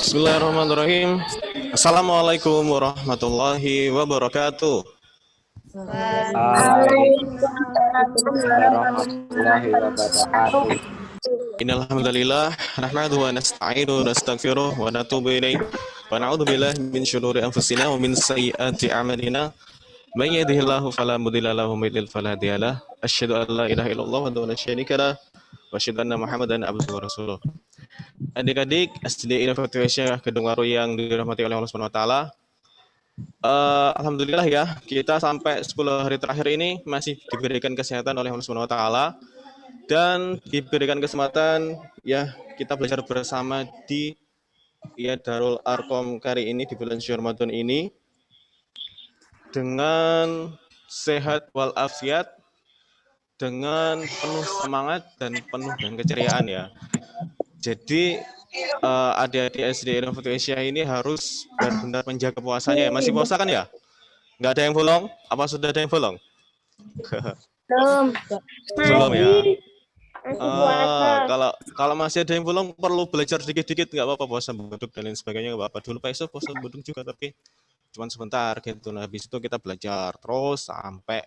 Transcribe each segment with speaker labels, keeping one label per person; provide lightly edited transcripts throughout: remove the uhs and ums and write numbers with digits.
Speaker 1: Bismillahirrahmanirrahim. Assalamualaikum warahmatullahi wabarakatuh.
Speaker 2: Waalaikumsalam warahmatullahi wabarakatuh.
Speaker 1: Innal hamdalillah nahmaduhu wa nasta'inuhu wa nastaghfiruh wa natubu ilaih wa na'udzu billahi min syururi anfusina wa min sayyiati a'malina. May yahdihillahu fala mudilla lahu wa may yudlil fala hadiya lahu. Asyhadu an la ilaha illallah wa la syarika lahu wa asyhadu anna Muhammadan abduhu wa rasuluh. Adik-adik SD Innovatif Asia Gedung Waru yang dirahmati oleh Allah Subhanahu wa taala. Alhamdulillah ya, kita sampai 10 hari terakhir ini masih diberikan kesehatan oleh Allah Subhanahu wa taala dan diberikan kesempatan ya kita belajar bersama di Darul Arkom kali ini di bulan Syawal Ramadan ini dengan sehat walafiat, dengan penuh semangat dan penuh dengan keceriaan ya. Jadi adik-adik SD Innovatif Asia ini harus benar-benar menjaga puasanya ya. Masih puasa kan ya? Nggak ada yang bolong? Apa sudah ada yang bolong? Belum ya. Kalau masih ada yang bolong perlu belajar dikit-dikit, nggak apa-apa, puasa buduk dan lain sebagainya nggak apa-apa. Dulu Pak Iso puasa buduk juga tapi cuma sebentar gitu. Nah habis itu kita belajar terus sampai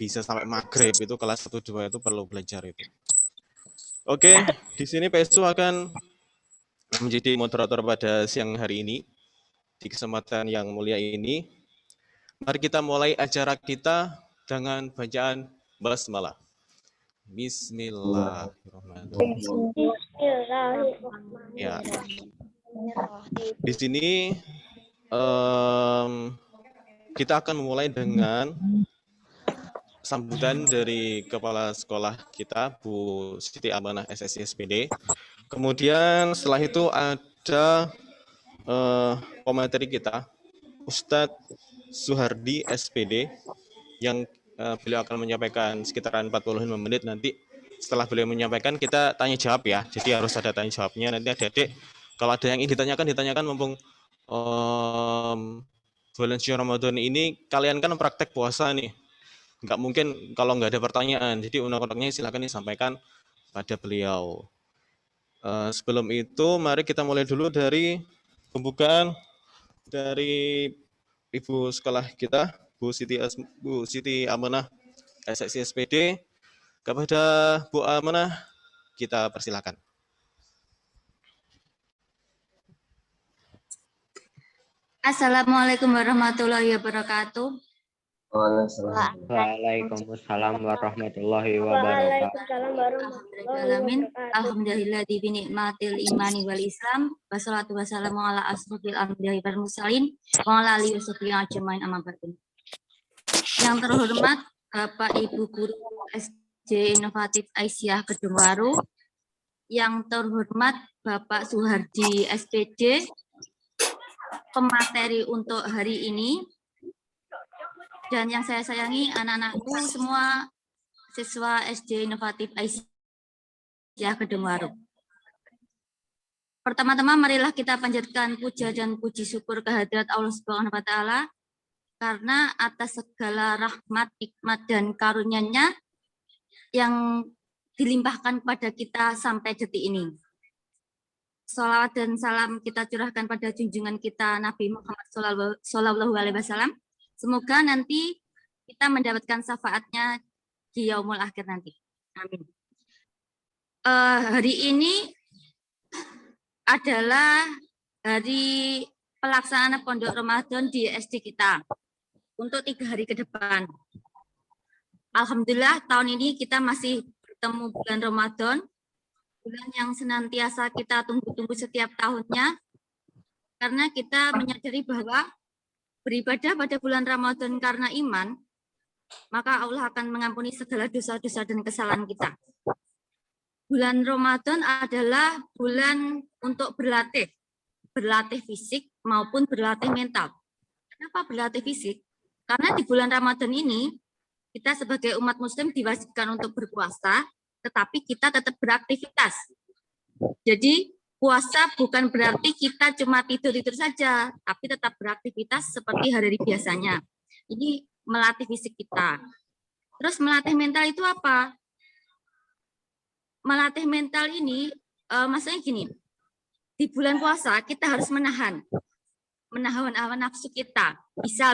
Speaker 1: bisa sampai maghrib, itu kelas 1-2 itu perlu belajar itu. Oke, di sini Pak Iso akan menjadi moderator pada siang hari ini. Di kesempatan yang mulia ini, mari kita mulai acara kita dengan bacaan basmalah. Bismillahirrahmanirrahim. Ya. Di sini kita akan memulai dengan sambutan dari kepala sekolah kita, Bu Siti Amanah SSI SPD. Kemudian setelah itu ada komentari kita, Ustadz Suhardi SPD, yang beliau akan menyampaikan sekitaran 45 menit. Nanti setelah beliau menyampaikan kita tanya jawab ya, jadi harus ada tanya jawabnya. Nanti adik-adik kalau ada yang ingin ditanyakan mumpung bulan Syawal Ramadan ini kalian kan praktek puasa nih, nggak mungkin kalau nggak ada pertanyaan, jadi unek-uneknya silakan disampaikan pada beliau. Sebelum itu mari kita mulai dulu dari pembukaan dari Ibu sekolah kita, Bu Siti Amanah SSI SPD. Kepada Bu Amanah kita persilakan.
Speaker 3: Assalamualaikum warahmatullahi wabarakatuh.
Speaker 2: Waalaikumsalam warahmatullahi wabarakatuh.
Speaker 3: Alhamdulillah bi ni'matil imani wal Islam. Wassalatu wassalamu ala asrofil anbiya'i wal mursalin wa ala alihi washabbihi ajmain amma ba'du. Yang terhormat Bapak Ibu Guru SD Innovatif Aisyah Gedung Waru, yang terhormat Bapak Suhardi SPD, pemateri untuk hari ini, dan yang saya sayangi anak-anakku semua, siswa SD Innovatif Aisyah Gedung Waru. Pertama-tama marilah kita panjatkan puja dan puji syukur kehadirat Allah Subhanahu wa taala, karena atas segala rahmat, hikmat dan karunia-Nya yang dilimpahkan kepada kita sampai detik ini. Sholawat dan salam kita curahkan pada junjungan kita Nabi Muhammad Shallallahu Alaihi Wasallam. Semoga nanti kita mendapatkan syafaatnya di yaumul akhir nanti. Amin. Hari ini adalah hari pelaksanaan pondok Ramadan di SD kita untuk 3 hari ke depan. Alhamdulillah tahun ini kita masih bertemu bulan Ramadan, bulan yang senantiasa kita tunggu-tunggu setiap tahunnya, karena kita menyadari bahwa beribadah pada bulan Ramadan karena iman, maka Allah akan mengampuni segala dosa-dosa dan kesalahan kita. Bulan Ramadan adalah bulan untuk berlatih fisik maupun berlatih mental. Kenapa berlatih fisik? Karena di bulan Ramadan ini, kita sebagai umat muslim diwajibkan untuk berpuasa, tetapi kita tetap beraktivitas. Jadi, puasa bukan berarti kita cuma tidur-tidur saja, tapi tetap beraktivitas seperti hari-hari biasanya. Ini melatih fisik kita. Terus melatih mental itu apa? Melatih mental ini maksudnya gini, di bulan puasa kita harus menahan hawa nafsu kita.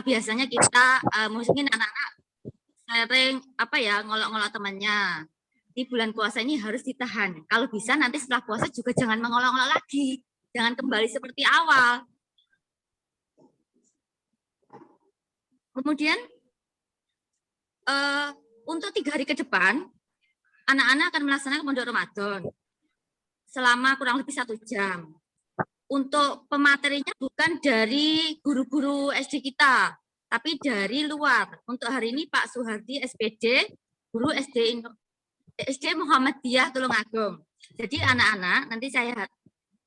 Speaker 3: Biasanya kita mungkin anak-anak sering ngolok-ngolok temannya. Di bulan puasa ini harus ditahan. Kalau bisa nanti setelah puasa juga jangan mengolok-olok lagi. Jangan kembali seperti awal. Kemudian untuk 3 hari ke depan, anak-anak akan melaksanakan pondok Ramadan selama kurang lebih 1 jam. Untuk pematerinya bukan dari guru-guru SD kita, tapi dari luar. Untuk hari ini Pak Suhardi SPD, guru SD Muhammadiyah Tulungagung. Jadi anak-anak nanti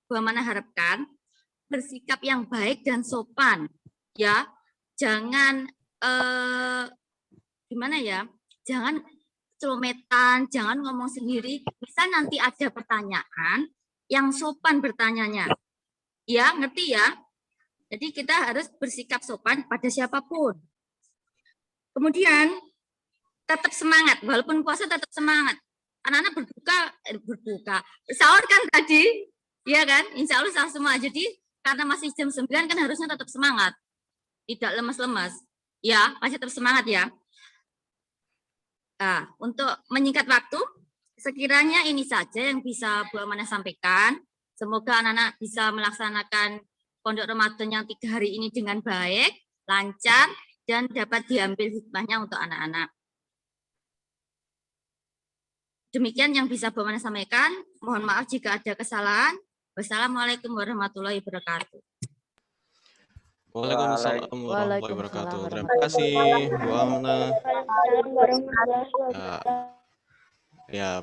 Speaker 3: Bu Amanah harapkan bersikap yang baik dan sopan, ya. Jangan jangan celometan, jangan ngomong sendiri. Bisa nanti ada pertanyaan yang sopan bertanyanya. Ya, ngerti ya? Jadi kita harus bersikap sopan pada siapapun. Kemudian tetap semangat, walaupun puasa tetap semangat. Anak-anak berbuka. Sahur kan tadi, ya kan? Insya Allah sahur semua. Jadi karena masih jam 9 kan harusnya tetap semangat. Tidak lemas-lemas. Ya, masih tetap semangat ya. Nah, untuk menyingkat waktu, sekiranya ini saja yang bisa Bu Amanah sampaikan. Semoga anak-anak bisa melaksanakan pondok Ramadan yang 3 hari ini dengan baik, lancar, dan dapat diambil hikmahnya untuk anak-anak. Demikian yang bisa Bu Amanah sampaikan. Mohon maaf jika ada kesalahan. Wassalamualaikum warahmatullahi wabarakatuh.
Speaker 1: Waalaikumsalam warahmatullahi wabarakatuh. Terima kasih Bu Amanah. Ya,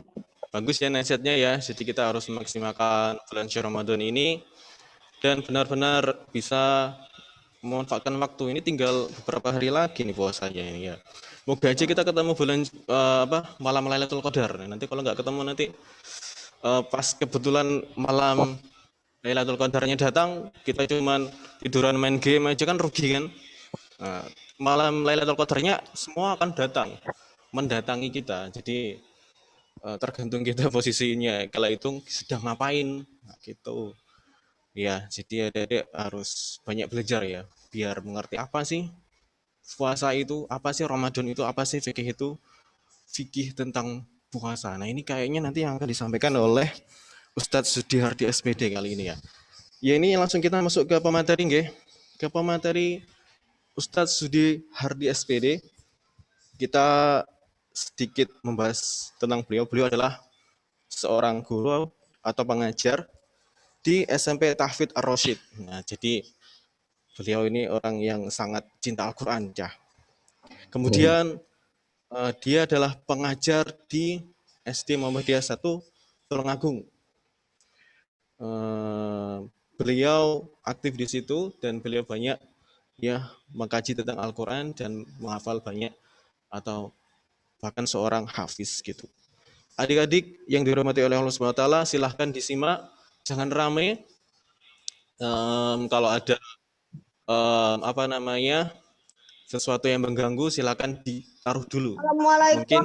Speaker 1: bagus ya nasihatnya ya. Jadi kita harus memaksimalkan bulan suci Ramadan ini dan benar-benar bisa memanfaatkan waktu. Ini tinggal beberapa hari lagi nih puasanya ini ya. Moga aja kita ketemu bulan malam Lailatul Qadar. Nanti kalau nggak ketemu nanti pas kebetulan malam Lailatul Qadarnya datang, kita cuman tiduran main game aja kan rugi kan. Nah, malam Lailatul Qadarnya semua akan datang mendatangi kita. Jadi tergantung kita posisinya kala itu sedang ngapain gitu ya. Jadi adik-adik harus banyak belajar ya biar mengerti apa sih puasa itu, apa sih Ramadan itu, apa sih fikih tentang puasa. Nah ini kayaknya nanti yang akan disampaikan oleh Ustadz Sudihardi SPD kali ini ya. Ya ini langsung kita masuk ke pemateri nggih. Ke pemateri Ustadz Sudihardi SPD. Kita sedikit membahas tentang beliau. Beliau adalah seorang guru atau pengajar di SMP Tahfidz Ar-Rasyid. Nah, jadi beliau ini orang yang sangat cinta Al-Quran. Ya. Kemudian dia adalah pengajar di SD Muhammadiyah 1 Tulungagung. Beliau aktif di situ dan beliau banyak ya mengkaji tentang Al-Quran dan menghafal banyak atau bahkan seorang hafiz gitu. Adik-adik yang dirahmati oleh Allah SWT, silahkan disimak, jangan rame. Kalau ada sesuatu yang mengganggu, silahkan ditaruh dulu. Mungkin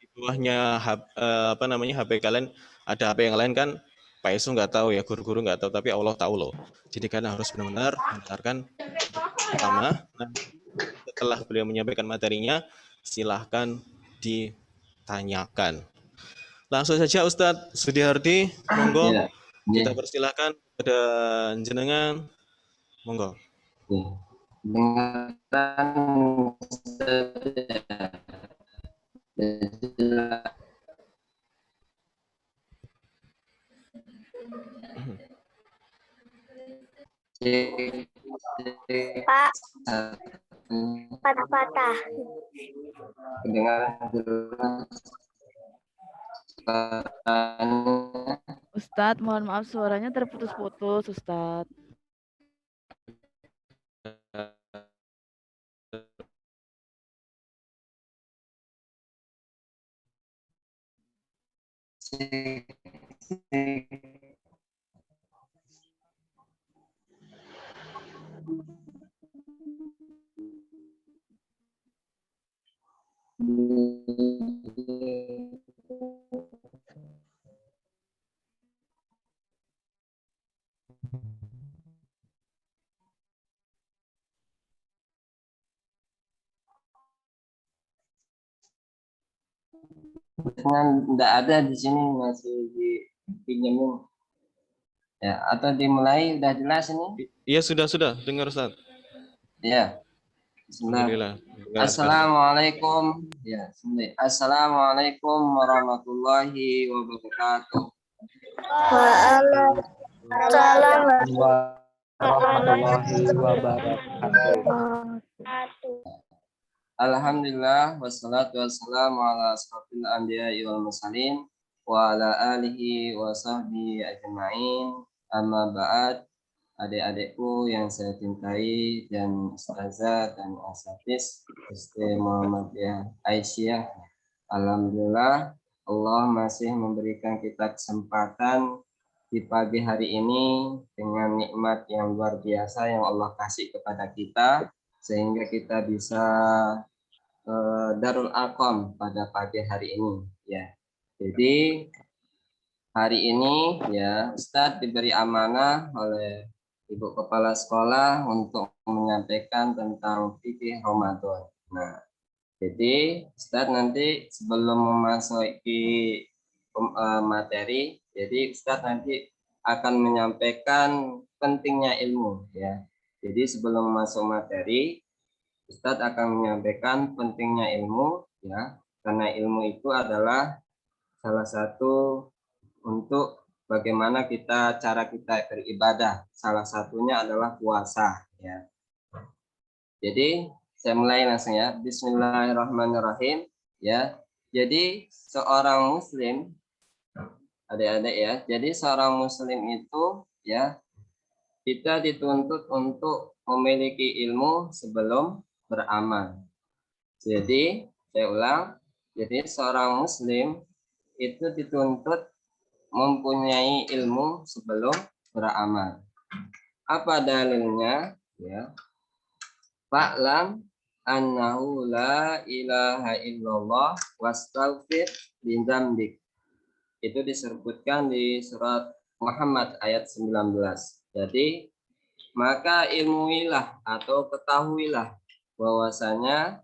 Speaker 1: di bawahnya HP kalian ada HP yang lain kan, Pak Yesu nggak tahu ya, guru-guru nggak tahu, tapi Allah tahu loh. Jadi kalian harus benar-benar mendengarkan pertama. Nah, setelah beliau menyampaikan materinya, silahkan ditanyakan. Langsung saja Ustadz Sudihardi, monggo kita persilahkan pada jenengan, monggo.
Speaker 4: Pak, patah-patah.
Speaker 5: Ustadz, mohon maaf suaranya terputus-putus, Ustadz.
Speaker 4: enggak ada di sini, masih dipinjemin. Ya, atau dimulai udah jelas ini?
Speaker 1: Iya, sudah dengar Ustaz.
Speaker 4: Ya. Bismillah.
Speaker 1: Alhamdulillah. Dengar sekarang.
Speaker 4: Assalamualaikum. Ya, bismillah. Assalamualaikum warahmatullahi wabarakatuh.
Speaker 2: Waalaikumsalam warahmatullahi wabarakatuh.
Speaker 4: Alhamdulillah wassalatu wassalamu ala asrofil anbiya'i wal mursalin wa ala alihi wa sahbihi ajma'in. Amma ba'd. Adik-adikku yang saya cintai dan ustazah dan asatiz Ustaz Muhammadiyah Aisyah. Alhamdulillah Allah masih memberikan kita kesempatan di pagi hari ini dengan nikmat yang luar biasa yang Allah kasih kepada kita sehingga kita bisa Darul Arqam pada pagi hari ini ya. Jadi hari ini ya Ustadz diberi amanah oleh Ibu Kepala Sekolah untuk menyampaikan tentang fikih Ramadan. Nah, jadi Ustadz nanti sebelum memasuki materi, jadi Ustadz nanti akan menyampaikan pentingnya ilmu ya. Jadi sebelum masuk materi, Ustadz akan menyampaikan pentingnya ilmu ya, karena ilmu itu adalah salah satu untuk bagaimana cara kita beribadah. Salah satunya adalah puasa ya. Jadi saya mulai langsung ya. Bismillahirrahmanirrahim ya. Jadi seorang muslim, adik-adik ya. Jadi seorang muslim itu ya, kita dituntut untuk memiliki ilmu sebelum beramal. Jadi saya ulang. Jadi seorang muslim itu dituntut mempunyai ilmu sebelum beramal. Apa dalilnya? Ya. Fa'lam annahu la ilaha illallah wastaghfir li dzambik. Itu disebutkan di surat Muhammad ayat 19. Jadi maka ilmuilah atau ketahuilah bahwasanya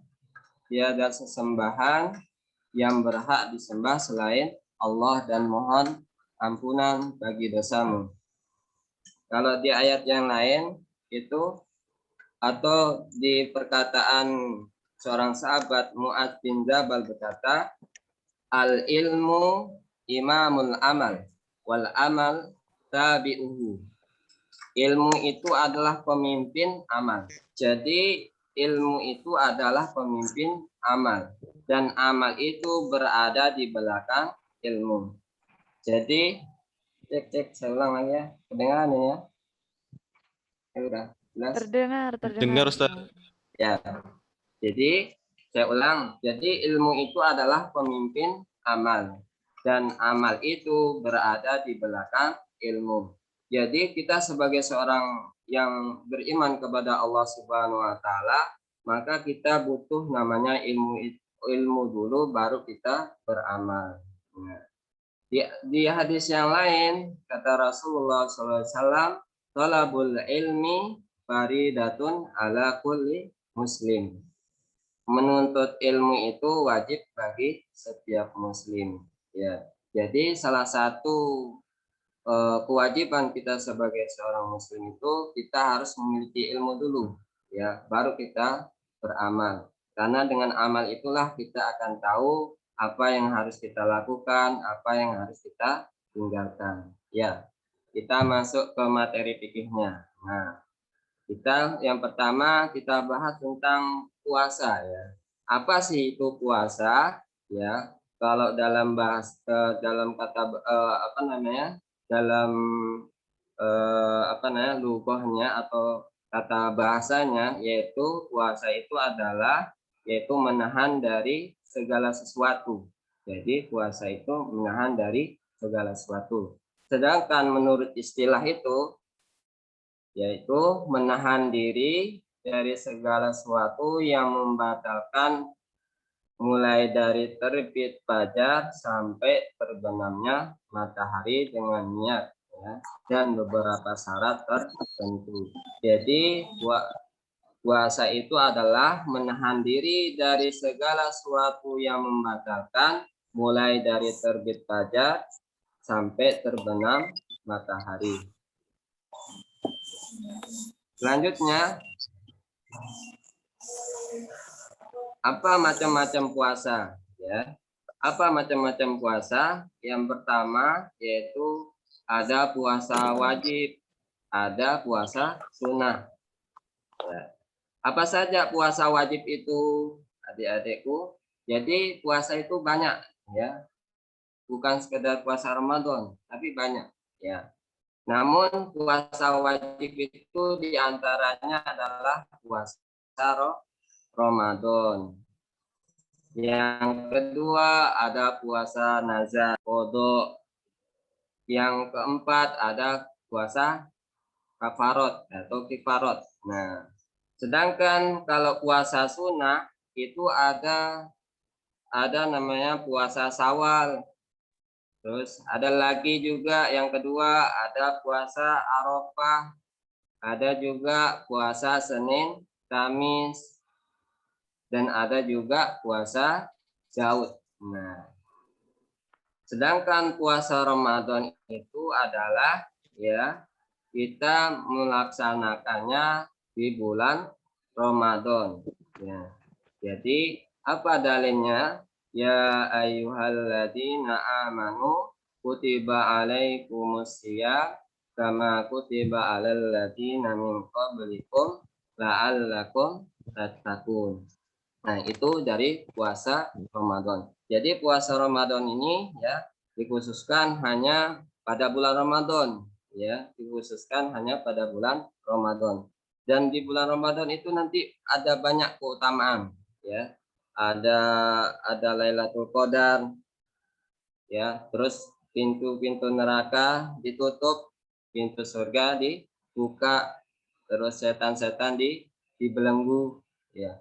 Speaker 4: tiada sesembahan yang berhak disembah selain Allah dan mohon ampunan bagi dosamu. Kalau di ayat yang lain itu atau di perkataan seorang sahabat Mu'adz bin Jabal berkata, al ilmu imamul amal wal amal tabi'uhu. Ilmu itu adalah pemimpin amal. Jadi ilmu itu adalah pemimpin amal dan amal itu berada di belakang ilmu. Jadi cek saya ulang lagi ya, kedengaran ya? Ya udah jelas.
Speaker 5: Terdengar.
Speaker 1: Dengar Ustaz.
Speaker 4: Ya. Jadi saya ulang. Jadi ilmu itu adalah pemimpin amal dan amal itu berada di belakang ilmu. Jadi kita sebagai seorang yang beriman kepada Allah Subhanahu wa taala, maka kita butuh namanya ilmu dulu baru kita beramal. Nah, di hadis yang lain kata Rasulullah SAW, talabul ilmi faridatun ala kulli muslim. Menuntut ilmu itu wajib bagi setiap muslim. Ya, jadi salah satu kewajiban kita sebagai seorang muslim itu kita harus memiliki ilmu dulu, ya, baru kita beramal. Karena dengan amal itulah kita akan tahu apa yang harus kita lakukan, apa yang harus kita tinggalkan. Ya, kita masuk ke materi fikihnya. Nah, kita yang pertama kita bahas tentang puasa ya. Apa sih itu puasa? Ya, kalau dalam dalam kata dalam lughahnya atau kata bahasanya, yaitu puasa itu adalah yaitu menahan dari segala sesuatu. Jadi puasa itu menahan dari segala sesuatu. Sedangkan menurut istilah itu yaitu menahan diri dari segala sesuatu yang membatalkan mulai dari terbit fajar sampai terbenamnya matahari dengan niat ya, dan beberapa syarat tertentu. Jadi puasa itu adalah menahan diri dari segala sesuatu yang membatalkan mulai dari terbit fajar sampai terbenam matahari. Selanjutnya, apa macam-macam puasa? Ya, apa macam-macam puasa? Yang pertama yaitu ada puasa wajib, ada puasa sunnah. Ya. Apa saja puasa wajib itu, adik-adikku? Jadi puasa itu banyak, ya, bukan sekedar puasa Ramadan, tapi banyak, ya. Namun puasa wajib itu diantaranya adalah puasa Ramadan. Yang kedua ada puasa nazar, qadha. Yang keempat ada puasa kafarot atau kifarot. Nah, sedangkan kalau puasa sunnah itu ada namanya puasa Syawal. Terus ada lagi juga yang kedua ada puasa Arafah, ada juga puasa Senin, Kamis, dan ada juga puasa Daud. Nah, sedangkan puasa Ramadan itu adalah ya kita melaksanakannya di bulan Ramadan. Ya. Jadi apa dalilnya? Ya ayyuhalladzina amanu kutiba alaikumusiyam kama kutiba alal ladzina min qablikum la'allakum tattaqun. Nah, itu dari puasa Ramadan. Jadi puasa Ramadan ini ya dikhususkan hanya pada bulan Ramadan, ya, dikhususkan hanya pada bulan Ramadan. Dan di bulan Ramadan itu nanti ada banyak keutamaan, ya. Ada Lailatul Qadar, ya. Terus pintu-pintu neraka ditutup, pintu surga dibuka, terus setan-setan dibelenggu, ya.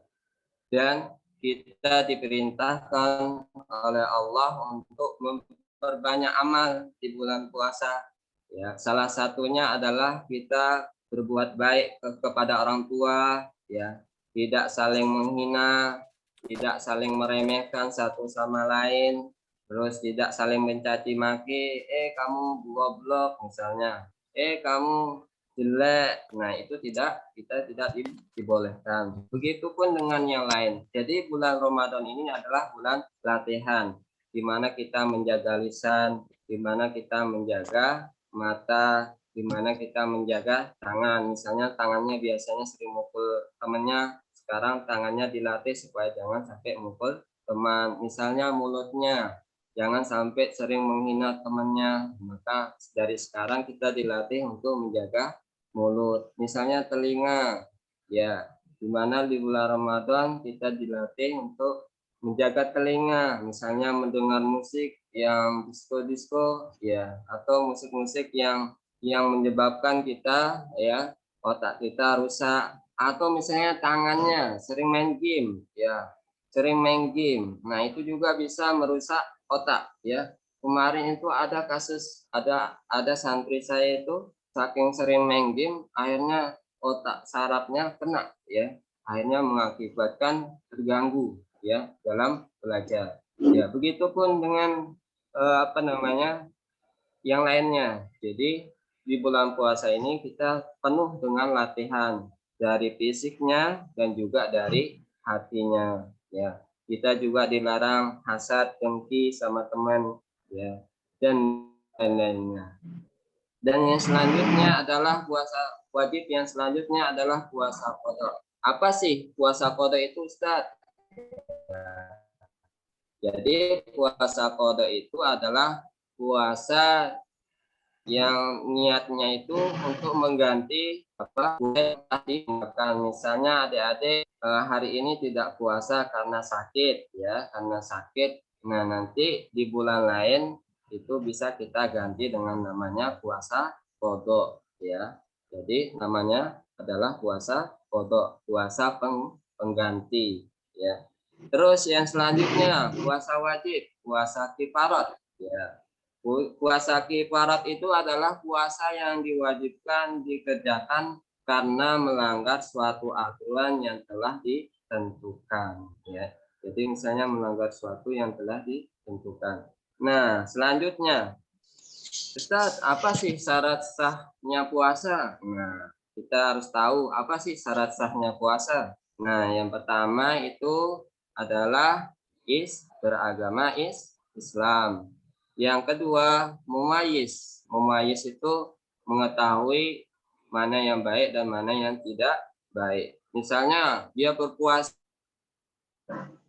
Speaker 4: Dan kita diperintahkan oleh Allah untuk memperbanyak amal di bulan puasa. Ya, salah satunya adalah kita berbuat baik kepada orang tua, ya, tidak saling menghina, tidak saling meremehkan satu sama lain, terus tidak saling mencaci maki, kamu goblok misalnya, kamu jelek. Nah, itu kita tidak dibolehkan. Begitupun dengan yang lain. Jadi bulan Ramadan ini adalah bulan latihan, di mana kita menjaga lisan, di mana kita menjaga mata, di mana kita menjaga tangan. Misalnya tangannya biasanya sering mukul temannya, sekarang tangannya dilatih supaya jangan sampai mukul teman. Misalnya mulutnya, jangan sampai sering menghina temannya. Maka dari sekarang kita dilatih untuk menjaga mulut. Misalnya telinga, ya, di mana di bulan Ramadan kita dilatih untuk menjaga telinga, misalnya mendengar musik yang disco-disco, ya, atau musik-musik yang menyebabkan kita, ya, otak kita rusak. Atau misalnya tangannya sering main game, ya, sering main game. Nah, itu juga bisa merusak otak, ya. Kemarin itu ada kasus, ada santri saya itu saking sering main game, akhirnya otak sarafnya kena, ya, akhirnya mengakibatkan terganggu, ya, dalam belajar. Ya, begitupun dengan yang lainnya. Jadi di bulan puasa ini kita penuh dengan latihan dari fisiknya dan juga dari hatinya, ya. Kita juga dilarang hasad, dengki sama teman, ya, dan lain-lainnya. Dan yang selanjutnya adalah puasa wajib, yang selanjutnya adalah puasa qadha. Apa sih puasa qadha itu, Ustaz? Jadi puasa qadha itu adalah puasa yang niatnya itu untuk mengganti apa yang tadi makan. Misalnya adik-adik hari ini tidak puasa karena sakit, ya, karena sakit. Nah, nanti di bulan lain itu bisa kita ganti dengan namanya puasa qadha, ya. Jadi namanya adalah puasa qadha, puasa pengganti, ya. Terus yang selanjutnya puasa wajib, puasa kifarat, ya. Puasa kifarat itu adalah puasa yang diwajibkan dikerjakan karena melanggar suatu aturan yang telah ditentukan, ya. Jadi misalnya melanggar suatu yang telah ditentukan. ditentukan. Nah, selanjutnya, Ustaz, apa sih syarat sahnya puasa? Nah, kita harus tahu apa sih syarat sahnya puasa. Nah, yang pertama itu adalah beragama Islam. Yang kedua, mumayyiz. Mumayyiz itu mengetahui mana yang baik dan mana yang tidak baik. Misalnya dia berpuasa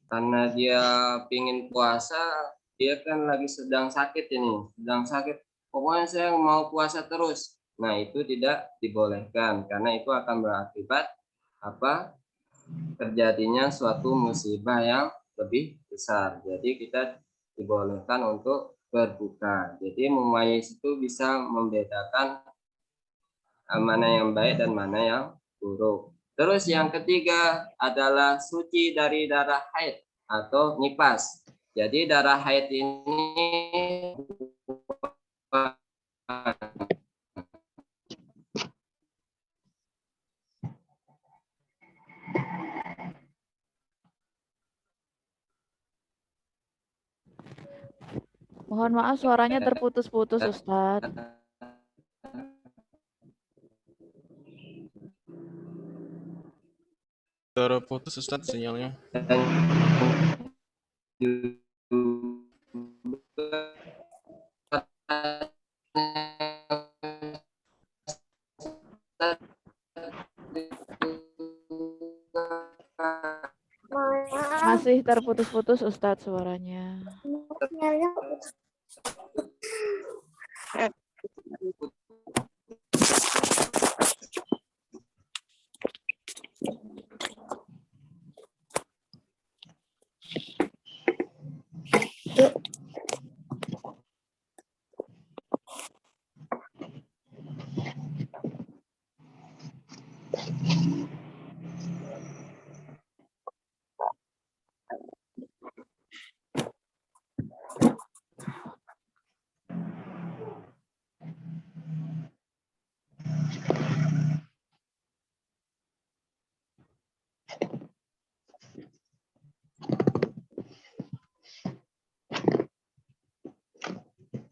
Speaker 4: karena dia pingin puasa, dia kan lagi sedang sakit ini, sedang sakit. Pokoknya saya mau puasa terus. Nah, itu tidak dibolehkan karena itu akan berakibat apa? Terjadinya suatu musibah yang lebih besar. Jadi kita dibolehkan untuk berbuka. Jadi mumayyiz itu bisa membedakan mana yang baik dan mana yang buruk. Terus yang ketiga adalah suci dari darah haid atau nifas. Jadi darah haid ini
Speaker 5: Mohon maaf suaranya terputus-putus Ustadz.
Speaker 1: Terputus Ustadz sinyalnya.
Speaker 5: Masih terputus-putus Ustadz suaranya.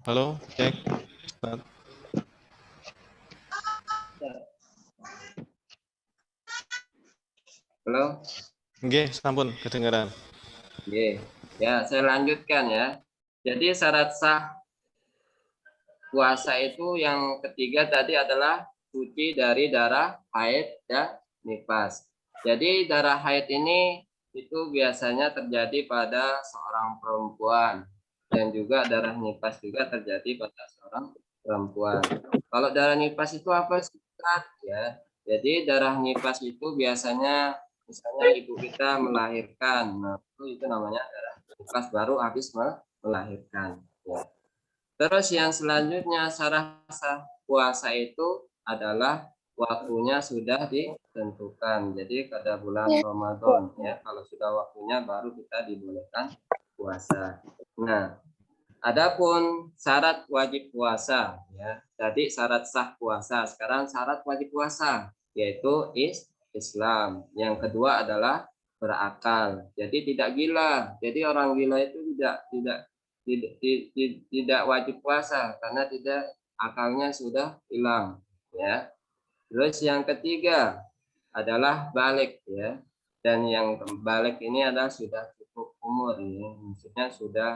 Speaker 1: Halo, cek. Ustadz.
Speaker 4: Halo.
Speaker 1: Nggih, sampun kedengaran.
Speaker 4: Oke. Ya, saya lanjutkan ya. Jadi syarat sah puasa itu yang ketiga tadi adalah suci dari darah haid dan nifas. Jadi darah haid ini itu biasanya terjadi pada seorang perempuan dan juga darah nifas juga terjadi pada seorang perempuan. Kalau darah nifas itu apa sih? Ya. Jadi darah nifas itu biasanya misalnya ibu kita melahirkan, nah itu namanya darah nifas baru habis melahirkan. Ya. Terus yang selanjutnya syarat sah puasa itu adalah waktunya sudah ditentukan. Jadi pada bulan Ramadan ya, kalau sudah waktunya baru kita dibolehkan puasa. Nah, adapun syarat wajib puasa ya. Tadi syarat sah puasa, sekarang syarat wajib puasa yaitu Islam. Yang kedua adalah berakal. Jadi tidak gila. Jadi orang gila itu tidak wajib puasa karena tidak akalnya sudah hilang ya. Terus yang ketiga adalah balik ya. Dan yang balik ini adalah sudah cukup umur ya. Maksudnya sudah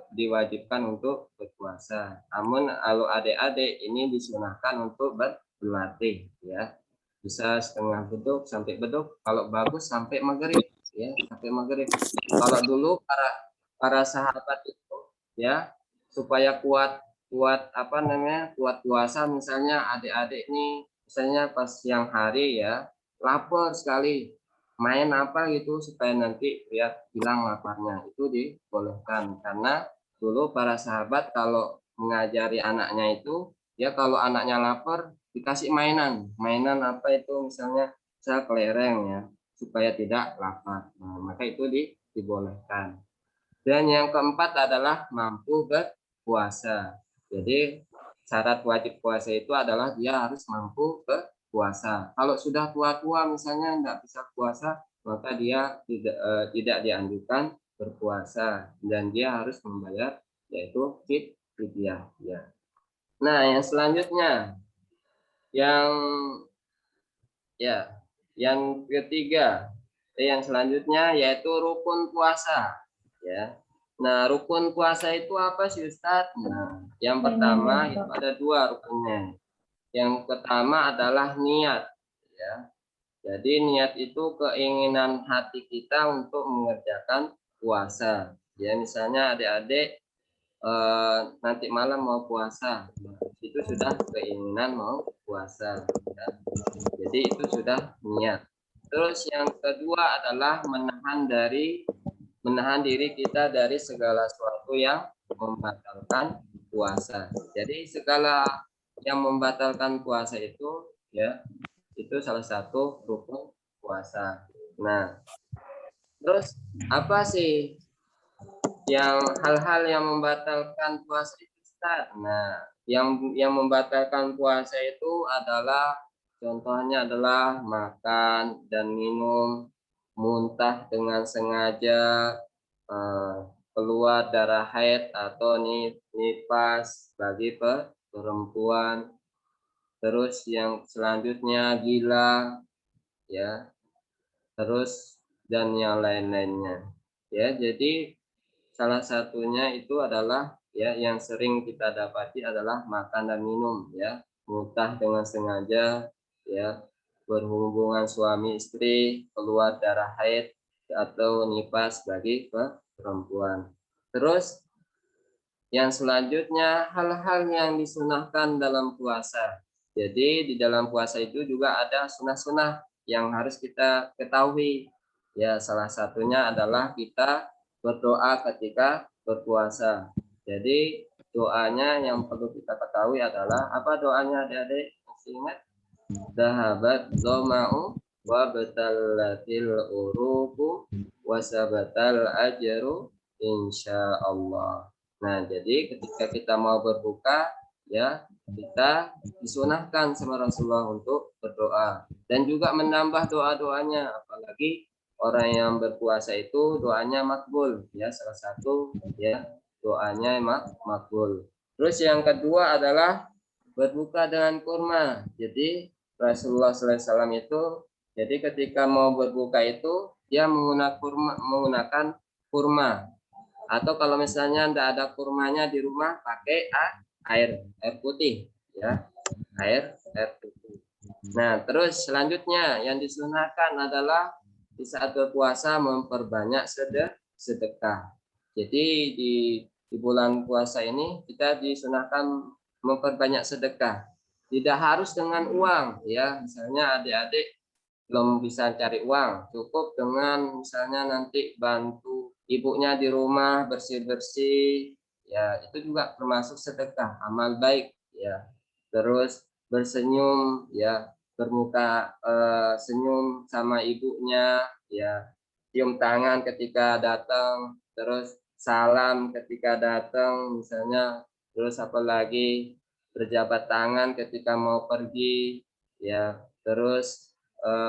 Speaker 4: diwajibkan untuk berpuasa. Namun kalau adik-adik ini disunahkan untuk berlatih ya. Bisa setengah beduk sampai beduk, kalau bagus sampai maghrib ya, sampai maghrib. Kalau dulu para sahabat itu ya supaya kuat kuat puasa, misalnya adik-adik ini misalnya pas siang hari ya lapar sekali, main apa gitu supaya nanti biar hilang laparnya, itu dibolehkan karena dulu para sahabat kalau mengajari anaknya itu ya, kalau anaknya lapar dikasih mainan apa itu, misalnya saya kelereng ya supaya tidak lapar. Nah, maka itu dibolehkan. Dan yang keempat adalah mampu berpuasa. Jadi syarat wajib puasa itu adalah dia harus mampu berpuasa. Kalau sudah tua-tua misalnya nggak bisa puasa, maka dia tidak dianjurkan berpuasa dan dia harus membayar yaitu fidyah ya. Nah, yang selanjutnya yang yang ketiga yang selanjutnya yaitu rukun puasa ya. Nah, rukun puasa itu apa sih Ustadz? Nah, yang pertama itu ada dua rukunnya. Yang pertama adalah niat ya. Jadi niat itu keinginan hati kita untuk mengerjakan puasa. Ya, misalnya adik-adik nanti malam mau puasa, itu sudah keinginan mau puasa. Ya. Jadi itu sudah niat. Terus yang kedua adalah menahan diri kita dari segala sesuatu yang membatalkan puasa. Jadi segala yang membatalkan puasa itu ya itu salah satu rukun puasa. Nah, terus apa sih yang hal-hal yang membatalkan puasa itu, Ustaz? Nah, yang membatalkan puasa itu adalah contohnya adalah makan dan minum, muntah dengan sengaja, keluar darah haid atau nifas bagi perempuan. Terus yang selanjutnya gila, ya. Terus dan yang lain-lainnya. Ya, jadi salah satunya itu adalah ya yang sering kita dapati adalah makan dan minum ya, muntah dengan sengaja ya, berhubungan suami istri, keluar darah haid atau nifas bagi perempuan. Terus yang selanjutnya hal-hal yang disunahkan dalam puasa. Jadi di dalam puasa itu juga ada sunah-sunah yang harus kita ketahui. Ya, salah satunya adalah kita berdoa ketika berpuasa. Jadi doanya yang perlu kita ketahui adalah apa doanya adik-adik? Masih ingat? Dahabat dhama'u wa batallatil uruqu wa sabatal ajru insyaallah. Nah, jadi ketika kita mau berbuka ya kita disunahkan sama Rasulullah untuk berdoa dan juga menambah doa-doanya, apalagi orang yang berpuasa itu doanya makbul ya, salah satu ya doanya makbul. Terus yang kedua adalah berbuka dengan kurma. Jadi Rasulullah SAW itu jadi ketika mau berbuka itu dia menggunakan kurma. Atau kalau misalnya tidak ada kurmanya di rumah pakai air putih ya, air putih. Nah, terus selanjutnya yang disunahkan adalah di saat berpuasa memperbanyak sedekah. Jadi di bulan puasa ini kita disunahkan memperbanyak sedekah. Tidak harus dengan uang ya, misalnya adik-adik belum bisa cari uang, cukup dengan misalnya nanti bantu ibunya di rumah bersih-bersih, ya itu juga termasuk sedekah, amal baik ya. Terus bersenyum ya, bermuka senyum sama ibunya ya, cium tangan ketika datang, terus salam ketika datang misalnya, terus apalagi berjabat tangan ketika mau pergi ya, terus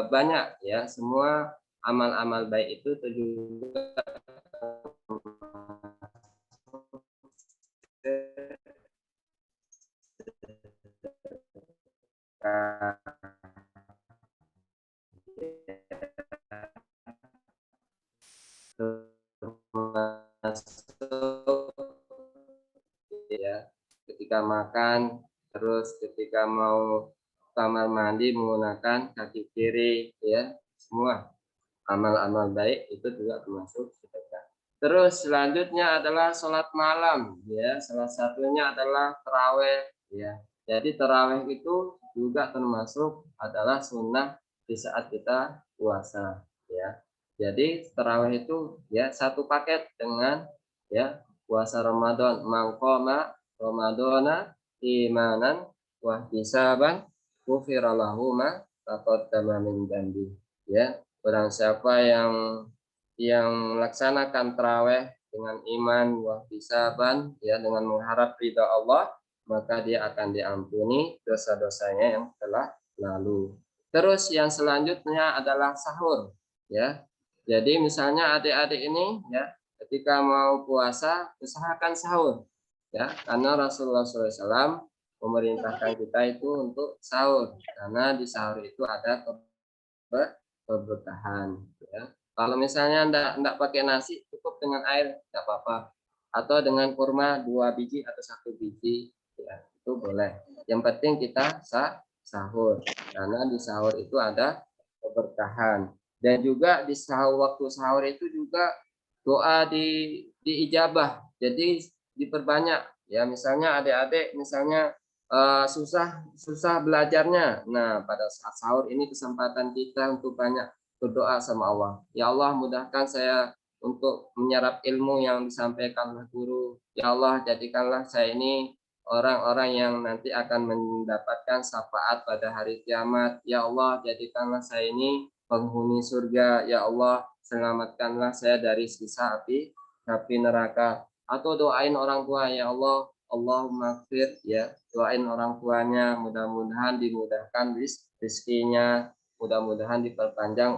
Speaker 4: banyak ya, semua amal-amal baik itu juga ya, ketika makan, terus ketika mau kamar mandi menggunakan kaki kiri ya, semua amal-amal baik itu juga termasuk sedekah. Terus selanjutnya adalah sholat malam ya, salah satunya adalah taraweh ya. Jadi taraweh itu juga termasuk adalah sunnah di saat kita puasa ya. Jadi taraweh itu ya satu paket dengan ya puasa Ramadan. Mangkoma Ramadana imanan wa hisaban ghufira lahu ma taqaddama min dzambi ya. Barang siapa yang melaksanakan taraweh dengan iman wa hisaban ya, dengan mengharap ridha Allah, maka dia akan diampuni dosa-dosanya yang telah lalu. Terus yang selanjutnya adalah sahur ya. Jadi misalnya adik-adik ini ya ketika mau puasa usahakan sahur ya, karena Rasulullah SAW memerintahkan kita itu untuk sahur karena di sahur itu ada keberkahan ya. Kalau misalnya enggak pakai nasi, cukup dengan air tidak apa-apa, atau dengan kurma 2 biji atau 1 biji ya, itu boleh. Yang penting kita sahur karena di sahur itu ada keberkahan. Dan juga di sahur, waktu sahur itu juga doa diijabah. Jadi diperbanyak ya, misalnya adik-adik misalnya susah belajarnya. Nah, pada saat sahur ini kesempatan kita untuk banyak berdoa sama Allah. Ya Allah, mudahkan saya untuk menyerap ilmu yang disampaikan oleh guru. Ya Allah, jadikanlah saya ini orang-orang yang nanti akan mendapatkan syafaat pada hari kiamat. Ya Allah, jadikanlah saya ini penghuni surga. Ya Allah, selamatkanlah saya dari siksa api neraka. Atau doain orang tua, ya Allah, Allahumma gfir, ya, doain orang tuanya, mudah-mudahan dimudahkan rezekinya, mudah-mudahan diperpanjang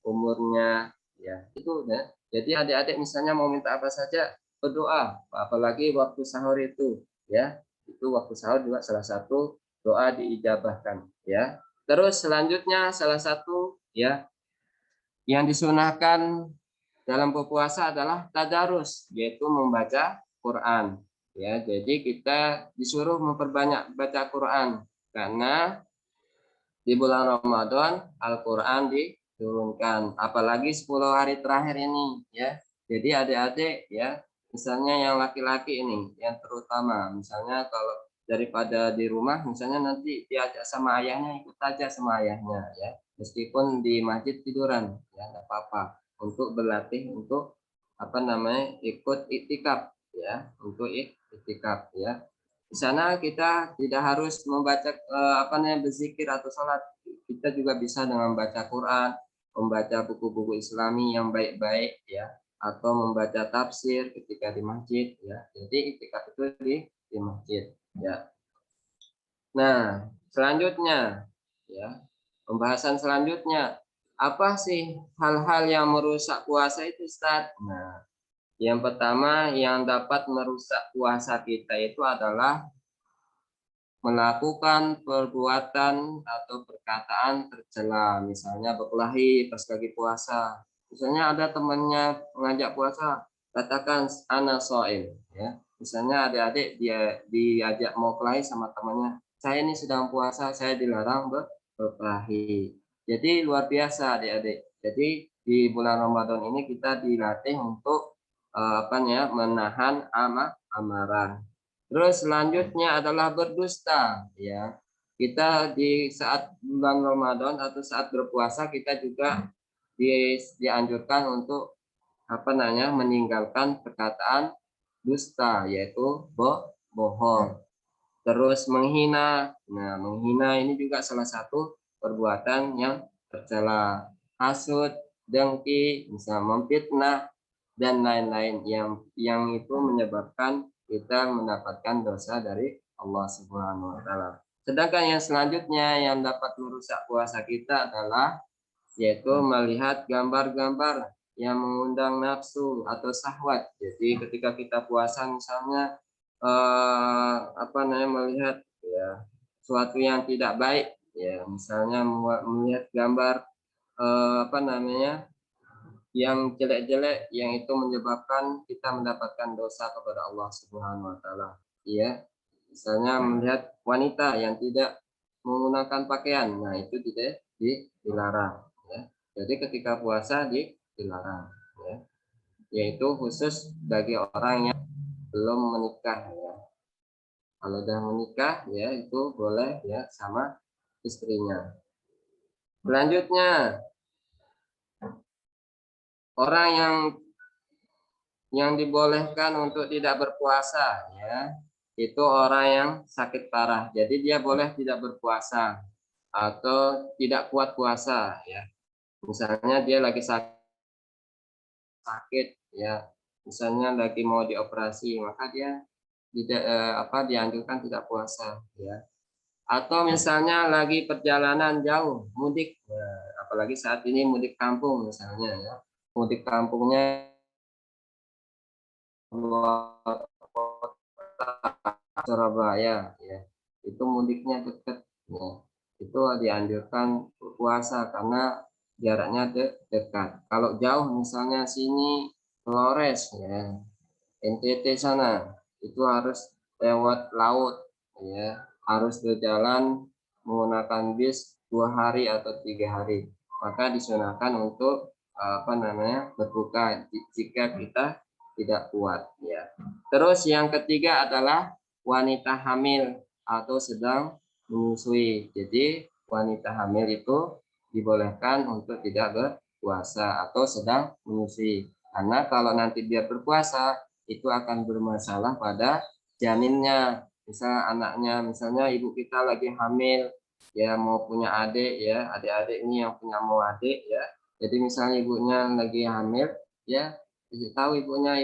Speaker 4: umurnya, ya itu ya. Jadi adik-adik misalnya mau minta apa saja berdoa, apalagi waktu sahur itu, ya itu waktu sahur juga salah satu doa diijabahkan, ya. Terus selanjutnya salah satu ya yang disunahkan dalam berpuasa adalah tadarus, yaitu membaca Quran. Ya, jadi kita disuruh memperbanyak baca Quran karena di bulan Ramadan Al-Quran diturunkan, apalagi 10 hari terakhir ini ya. Jadi adik-adik ya, misalnya yang laki-laki ini yang terutama, misalnya kalau daripada di rumah misalnya nanti diajak sama ayahnya, ikut aja sama ayahnya ya, meskipun di masjid tiduran ya nggak apa-apa, untuk berlatih untuk apa namanya ikut iktikaf ya, untuk iktikaf ya. Di sana kita tidak harus membaca apa namanya berzikir atau sholat, kita juga bisa dengan membaca Quran, membaca buku-buku Islami yang baik-baik ya, atau membaca tafsir ketika di masjid ya. Jadi iktikaf itu di masjid ya. Nah, selanjutnya ya, pembahasan selanjutnya, apa sih hal-hal yang merusak puasa itu, Ustaz? Nah, yang pertama yang dapat merusak puasa kita itu adalah melakukan perbuatan atau perkataan tercela, misalnya berkelahi pas lagi puasa. Misalnya ada temannya mengajak puasa, katakan ana shaim ya. Misalnya adik-adik dia diajak mau kelahi sama temannya, saya ini sedang puasa, saya dilarang berkelahi. Jadi luar biasa adik-adik. Jadi di bulan Ramadan ini kita dilatih untuk apa ya, menahan amarah. Terus selanjutnya adalah berdusta ya. Kita di saat bulan Ramadan atau saat berpuasa kita juga dianjurkan untuk apa namanya meninggalkan perkataan dusta, yaitu bohong. Terus menghina. Nah, menghina ini juga salah satu perbuatan yang tercela. Hasud, dengki, bisa memfitnah dan lain-lain yang itu menyebabkan kita mendapatkan dosa dari Allah Subhanahu wa taala. Sedangkan yang selanjutnya yang dapat merusak puasa kita adalah yaitu melihat gambar-gambar yang mengundang nafsu atau syahwat. Jadi ketika kita puasa misalnya apa namanya melihat ya sesuatu yang tidak baik ya, misalnya melihat gambar apa namanya yang jelek-jelek yang itu menyebabkan kita mendapatkan dosa kepada Allah Subhanahu wa taala. Iya. Misalnya melihat wanita yang tidak menggunakan pakaian, nah itu tidak dilarang ya. Jadi ketika puasa dilarang ya. Yaitu khusus bagi orang yang belum menikah ya. Kalau sudah menikah ya itu boleh ya sama istrinya. Selanjutnya orang yang dibolehkan untuk tidak berpuasa ya, itu orang yang sakit parah. Jadi dia boleh tidak berpuasa atau tidak kuat puasa ya. Misalnya dia lagi sakit ya, misalnya lagi mau dioperasi, maka dia tidak dianjurkan tidak puasa ya. Atau misalnya lagi perjalanan jauh, mudik. Nah, apalagi saat ini mudik kampung misalnya ya. Mudik kampungnya luar kota Surabaya ya, itu mudiknya dekat ya, itu dianjurkan berpuasa karena jaraknya dekat. Kalau jauh misalnya sini Flores ya, NTT sana, itu harus lewat laut ya, harus berjalan menggunakan bis 2 hari atau 3 hari, maka disunahkan untuk berbuka jika kita tidak kuat ya. Terus yang ketiga adalah wanita hamil atau sedang menyusui. Jadi wanita hamil itu dibolehkan untuk tidak berpuasa atau sedang menyusui. Karena kalau nanti dia berpuasa itu akan bermasalah pada janinnya. Misal anaknya, misalnya ibu kita lagi hamil ya, mau punya adik ya, adik-adik ini yang punya mau adik ya. Jadi misalnya ibunya lagi hamil ya, tahu ibunya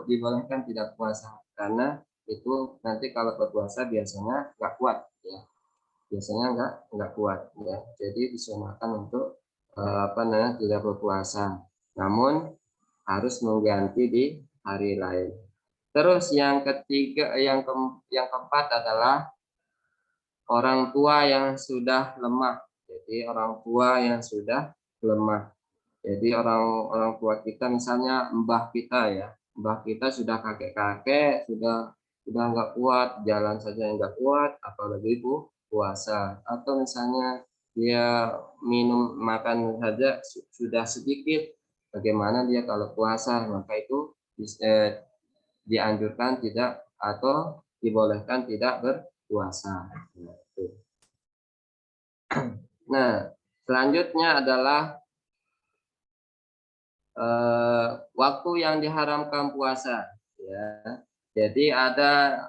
Speaker 4: dibolehkan tidak puasa karena itu nanti kalau berpuasa biasanya nggak kuat ya, biasanya nggak kuat ya, jadi disunahkan untuk tidak berpuasa, namun harus mengganti di hari lain. Terus yang ketiga, yang keempat adalah orang tua yang sudah lemah. Jadi orang tua yang sudah lemah. Jadi orang tua kita, misalnya mbah kita ya, mbah kita sudah kakek-kakek, sudah nggak kuat, jalan saja nggak kuat, apalagi puasa. Atau misalnya dia minum makan saja sudah sedikit, bagaimana dia kalau puasa? Maka itu dianjurkan tidak atau dibolehkan tidak berpuasa. Nah, selanjutnya adalah waktu yang diharamkan puasa ya. Jadi ada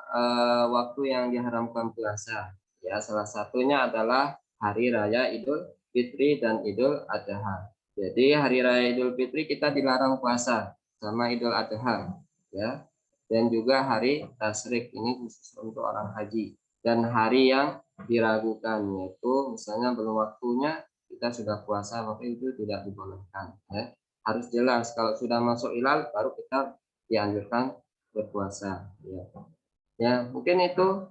Speaker 4: waktu yang diharamkan puasa ya, salah satunya adalah hari raya Idul Fitri dan Idul Adha. Jadi hari raya Idul Fitri kita dilarang puasa sama Idul Adha ya, dan juga hari Tasyrik ini khusus untuk orang haji, dan hari yang diragukan yaitu misalnya belum waktunya kita sudah puasa, maka itu tidak dibolehkan ya. Harus jelas kalau sudah masuk hilal baru kita dianjurkan berpuasa ya. Ya, mungkin itu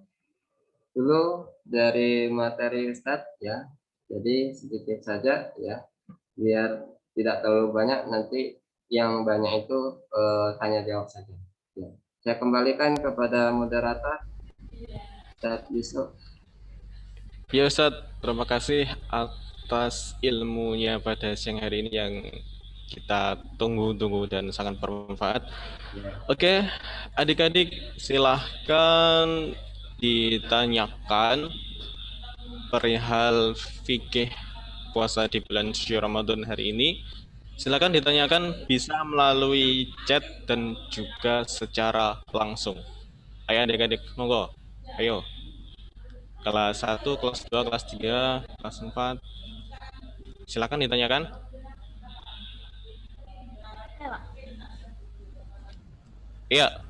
Speaker 4: dulu dari materi Ustadz ya. Jadi sedikit saja ya, biar tidak terlalu banyak, nanti yang banyak itu tanya jawab saja ya. Saya kembalikan kepada moderator Ustadz Yusuf.
Speaker 1: Ya Ustadz, terima kasih atas ilmunya pada siang hari ini yang kita tunggu-tunggu dan sangat bermanfaat. Oke, adik-adik silahkan ditanyakan perihal fikih puasa di bulan suci Ramadan hari ini. Silakan ditanyakan, bisa melalui chat dan juga secara langsung. Ayo adik-adik, monggo. Ayo. Kelas 1, kelas 2, kelas 3, kelas 4. Silakan ditanyakan. Iya.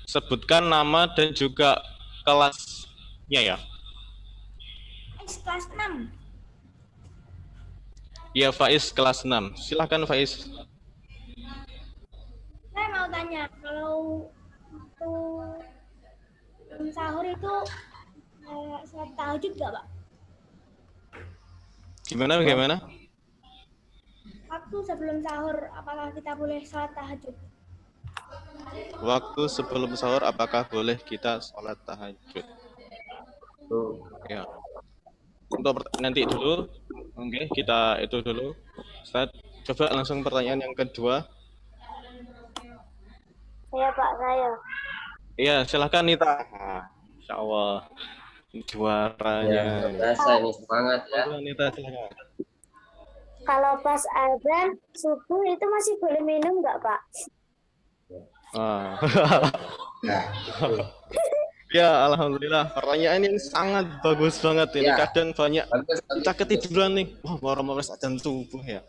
Speaker 1: Sebutkan nama dan juga kelasnya ya.
Speaker 6: Kelas 6.
Speaker 1: Iya, Faiz kelas 6. Silakan Faiz.
Speaker 6: Saya mau tanya, kalau waktu sahur itu sholat tahajud nggak, Pak?
Speaker 1: Gimana?
Speaker 6: Waktu sebelum sahur, apakah kita boleh sholat tahajud?
Speaker 1: Waktu sebelum sahur apakah boleh kita sholat tahajud? Ya. Untuk nanti dulu. Oke, kita itu dulu. Ustaz, coba langsung pertanyaan yang kedua.
Speaker 2: Saya Pak, saya.
Speaker 1: Iya, silakan Nita. Insya Allah juaranya.
Speaker 4: Biasa ini semangat ya.
Speaker 1: Nita, silakan.
Speaker 2: Kalau pas azan subuh itu masih boleh minum nggak Pak?
Speaker 1: Ya, alhamdulillah. Pertanyaan ini sangat bagus banget ini.
Speaker 4: Ya.
Speaker 1: Kadang banyak
Speaker 4: Bagus.
Speaker 1: kita ketiduran nih. Wah, baru mau azan subuh ya.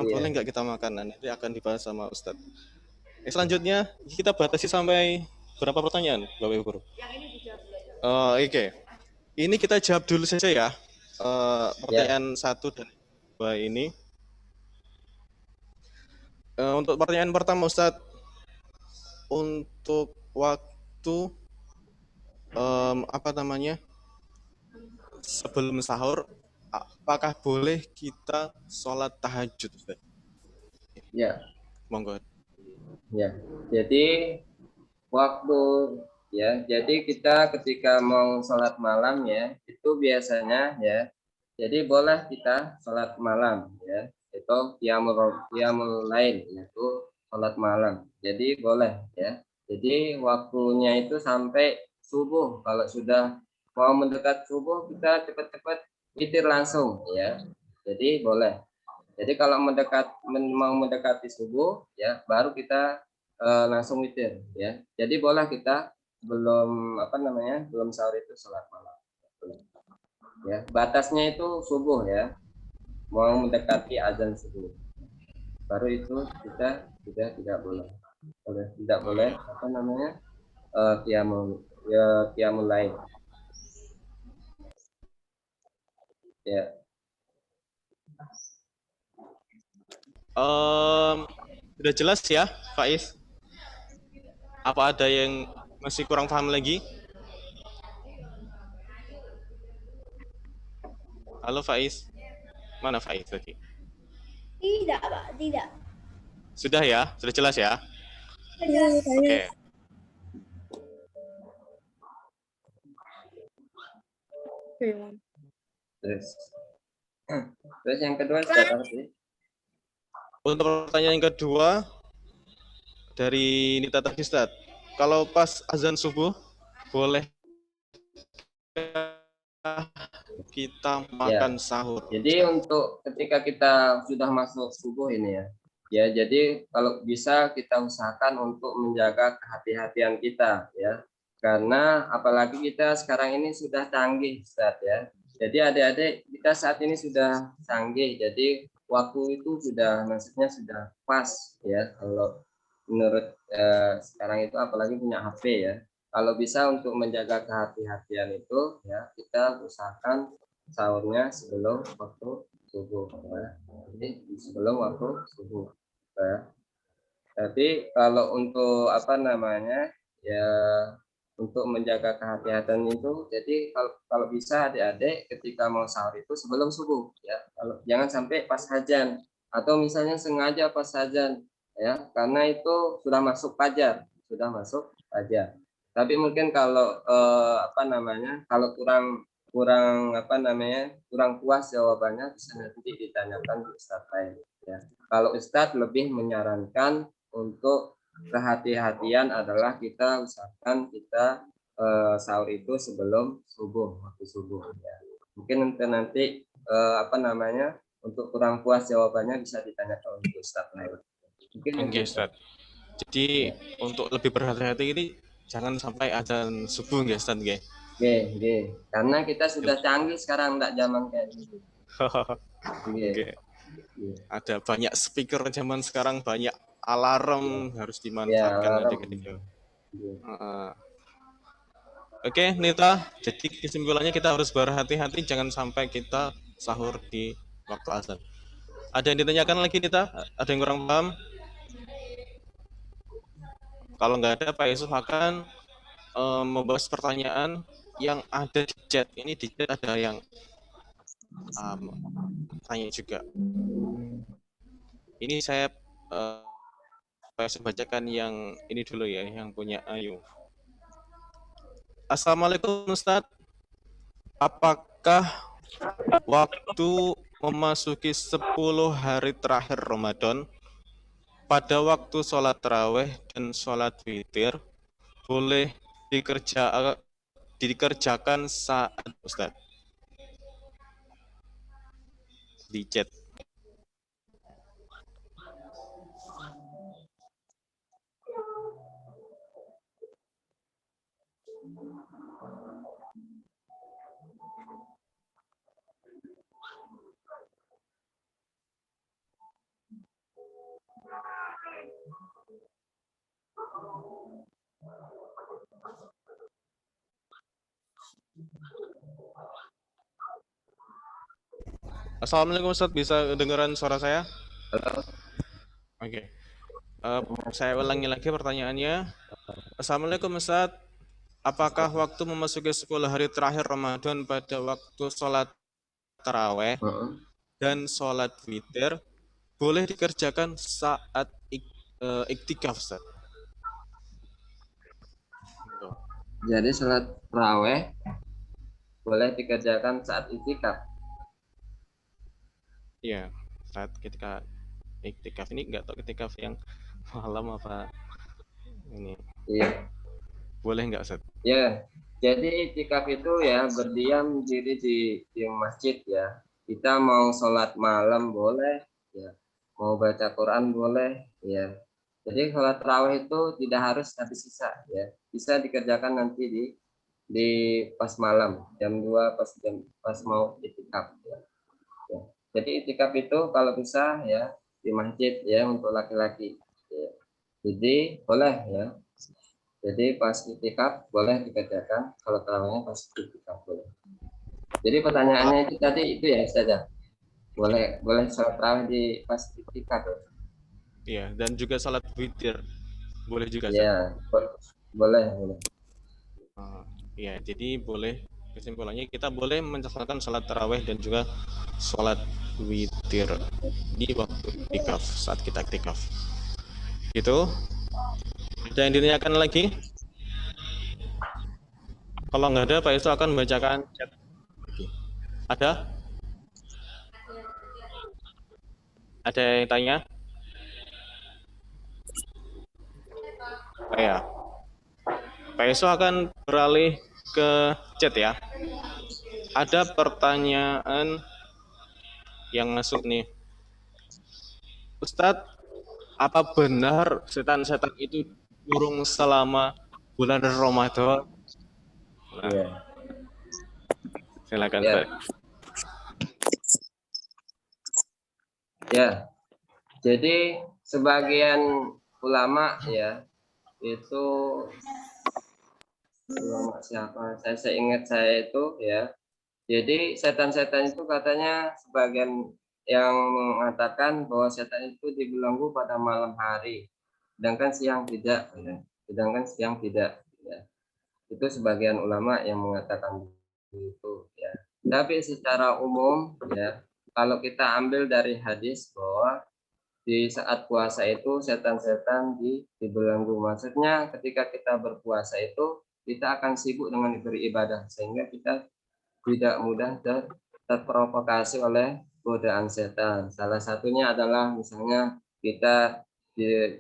Speaker 1: Boleh nggak kita makan? Nanti akan dibahas sama Ustadz. Selanjutnya kita batasi sampai berapa pertanyaan, Bapak Ibu Guru? Yang ini dijawab dulu. Oke. Ini kita jawab dulu saja ya. Pertanyaan 1 dan 2 ini. Untuk pertanyaan pertama Ustadz, untuk waktu apa namanya sebelum sahur, apakah boleh kita sholat tahajud, Ustaz?
Speaker 4: Ya,
Speaker 1: Monggo.
Speaker 4: ya. Jadi waktu jadi kita ketika mau sholat malam ya, itu biasanya ya, jadi boleh kita sholat malam ya, itu qiyamul lail, yaitu sholat malam. Jadi boleh ya. Jadi waktunya itu sampai subuh. Kalau sudah mau mendekat subuh, kita cepat-cepat witir langsung ya. Jadi boleh. Jadi kalau mau mendekati subuh ya, baru kita langsung witir ya. Jadi boleh kita belum sahur itu sholat malam. Ya, batasnya itu subuh ya. Mau mendekati azan subuh. Baru itu kita tidak boleh. Tidak boleh qiyamul lail. Ya.
Speaker 1: Sudah jelas ya, Faiz? Apa ada yang masih kurang paham lagi? Halo Faiz, mana Faiz tadi?
Speaker 6: Tidak, Pak. Tidak.
Speaker 1: Sudah ya, sudah jelas ya?
Speaker 6: Jelas.
Speaker 1: Oke.
Speaker 4: Terus yang kedua apa sih?
Speaker 1: Untuk pertanyaan yang kedua dari Nita tadi, Ustaz. Kalau pas azan subuh, boleh kita makan sahur?
Speaker 4: Jadi untuk ketika kita sudah masuk subuh ini ya, jadi kalau bisa kita usahakan untuk menjaga kehati-hatian kita ya, karena apalagi kita sekarang ini sudah canggih, Ustaz ya. Jadi adik-adik kita saat ini sudah canggih, jadi waktu itu maksudnya sudah pas ya, kalau menurut sekarang itu apalagi punya HP ya. Kalau bisa untuk menjaga kehati-hatian itu ya, kita usahakan sahurnya sebelum waktu subuh ya. Jadi sebelum waktu subuh ya. Tapi kalau untuk ya untuk menjaga kehati-hatian itu, jadi kalau bisa adik-adik ketika mau sahur itu sebelum subuh ya. Kalau jangan sampai pas azan atau misalnya sengaja pas azan ya, karena itu sudah masuk fajar, Tapi mungkin kalau kalau kurang puas jawabannya, bisa nanti ditanyakan ke Ustadz lain ya. Kalau Ustadz lebih menyarankan untuk kehati-hatian adalah kita usahakan kita sahur itu sebelum waktu subuh ya. Mungkin nanti untuk kurang puas jawabannya bisa ditanyakan ke Ustadz lain.
Speaker 1: Oke, Ustaz. Jadi untuk lebih berhati-hati ini jangan sampai azan subuh nggih, Ustaz nggih.
Speaker 4: Oke. Karena kita sudah canggih sekarang, enggak zaman kayak dulu.
Speaker 1: Oke. Ada banyak speaker zaman sekarang, banyak alarm harus dimanfaatkan ketika. Oke, Nita. Jadi kesimpulannya kita harus berhati-hati, jangan sampai kita sahur di waktu azan. Ada yang ditanyakan lagi, Nita? Ada yang kurang paham? Kalau nggak ada, Pak Yusuf akan membahas pertanyaan yang ada di chat. Ini di chat ada yang tanya juga. Ini saya bacakan yang ini dulu ya, yang punya Ayu. Assalamualaikum Ustadz. Apakah waktu memasuki 10 hari terakhir Ramadan pada waktu sholat tarawih dan sholat witir boleh dikerjakan saat Ustadz? Di chat. Assalamualaikum Ustadz, bisa dengeran suara saya?
Speaker 4: Halo.
Speaker 1: Oke. Saya ulangi lagi pertanyaannya. Assalamualaikum Ustaz. Apakah waktu memasuki 10 hari terakhir Ramadan pada waktu sholat taraweh dan sholat witir boleh dikerjakan saat iktikaf, Ustaz?
Speaker 4: Jadi salat taraweh boleh dikerjakan saat iktikaf.
Speaker 1: Iya, saat ketika iktikaf ini nggak tahu iktikaf yang malam apa ini.
Speaker 4: Iya.
Speaker 1: Boleh nggak, Ustaz?
Speaker 4: Ya, jadi iktikaf itu ya berdiam diri di masjid ya. Kita mau sholat malam boleh, ya. Mau baca Quran boleh, ya. Jadi sholat tarawih itu tidak harus habis sisa, ya. Bisa dikerjakan nanti di pas malam jam 2 pas mau iktikaf. Ya. Ya. Jadi iktikaf itu kalau bisa ya di masjid ya untuk laki-laki. Ya. Jadi boleh ya. Jadi pas itikaf boleh dikerjakan, kalau tarawihnya pas itikaf boleh. Jadi pertanyaannya itu tadi itu ya saja. Boleh sholat tarawih di pas itikaf.
Speaker 1: Iya, dan juga sholat witir boleh juga, Ustaz?
Speaker 4: Ya, boleh.
Speaker 1: Iya, jadi boleh, kesimpulannya kita boleh menjalankan sholat tarawih dan juga sholat witir di waktu iktikaf, saat kita iktikaf. Gitu. Ada yang ditanyakan lagi? Kalau nggak ada, Pak Iso akan membacakan chat. Ada? Ada yang tanya? Oh, ya. Pak Iso akan beralih ke chat ya. Ada pertanyaan yang masuk nih. Ustadz, apa benar setan-setan itu burung selama bulan Ramadan? Nah,
Speaker 4: Ya.
Speaker 1: silakan,
Speaker 4: Ya.
Speaker 1: Pak.
Speaker 4: Ya. Jadi sebagian ulama ya itu ulama siapa? Saya ingat saya itu ya. Jadi setan-setan itu katanya sebagian yang mengatakan bahwa setan itu dibelenggu pada malam hari, sedangkan siang tidak. Ya. Sedangkan siang tidak. Ya. Itu sebagian ulama yang mengatakan itu. Ya. Tapi secara umum, ya, kalau kita ambil dari hadis bahwa di saat puasa itu setan-setan dibelenggu. Maksudnya ketika kita berpuasa itu kita akan sibuk dengan beribadah sehingga kita tidak mudah terprovokasi oleh godaan setan. Salah satunya adalah misalnya kita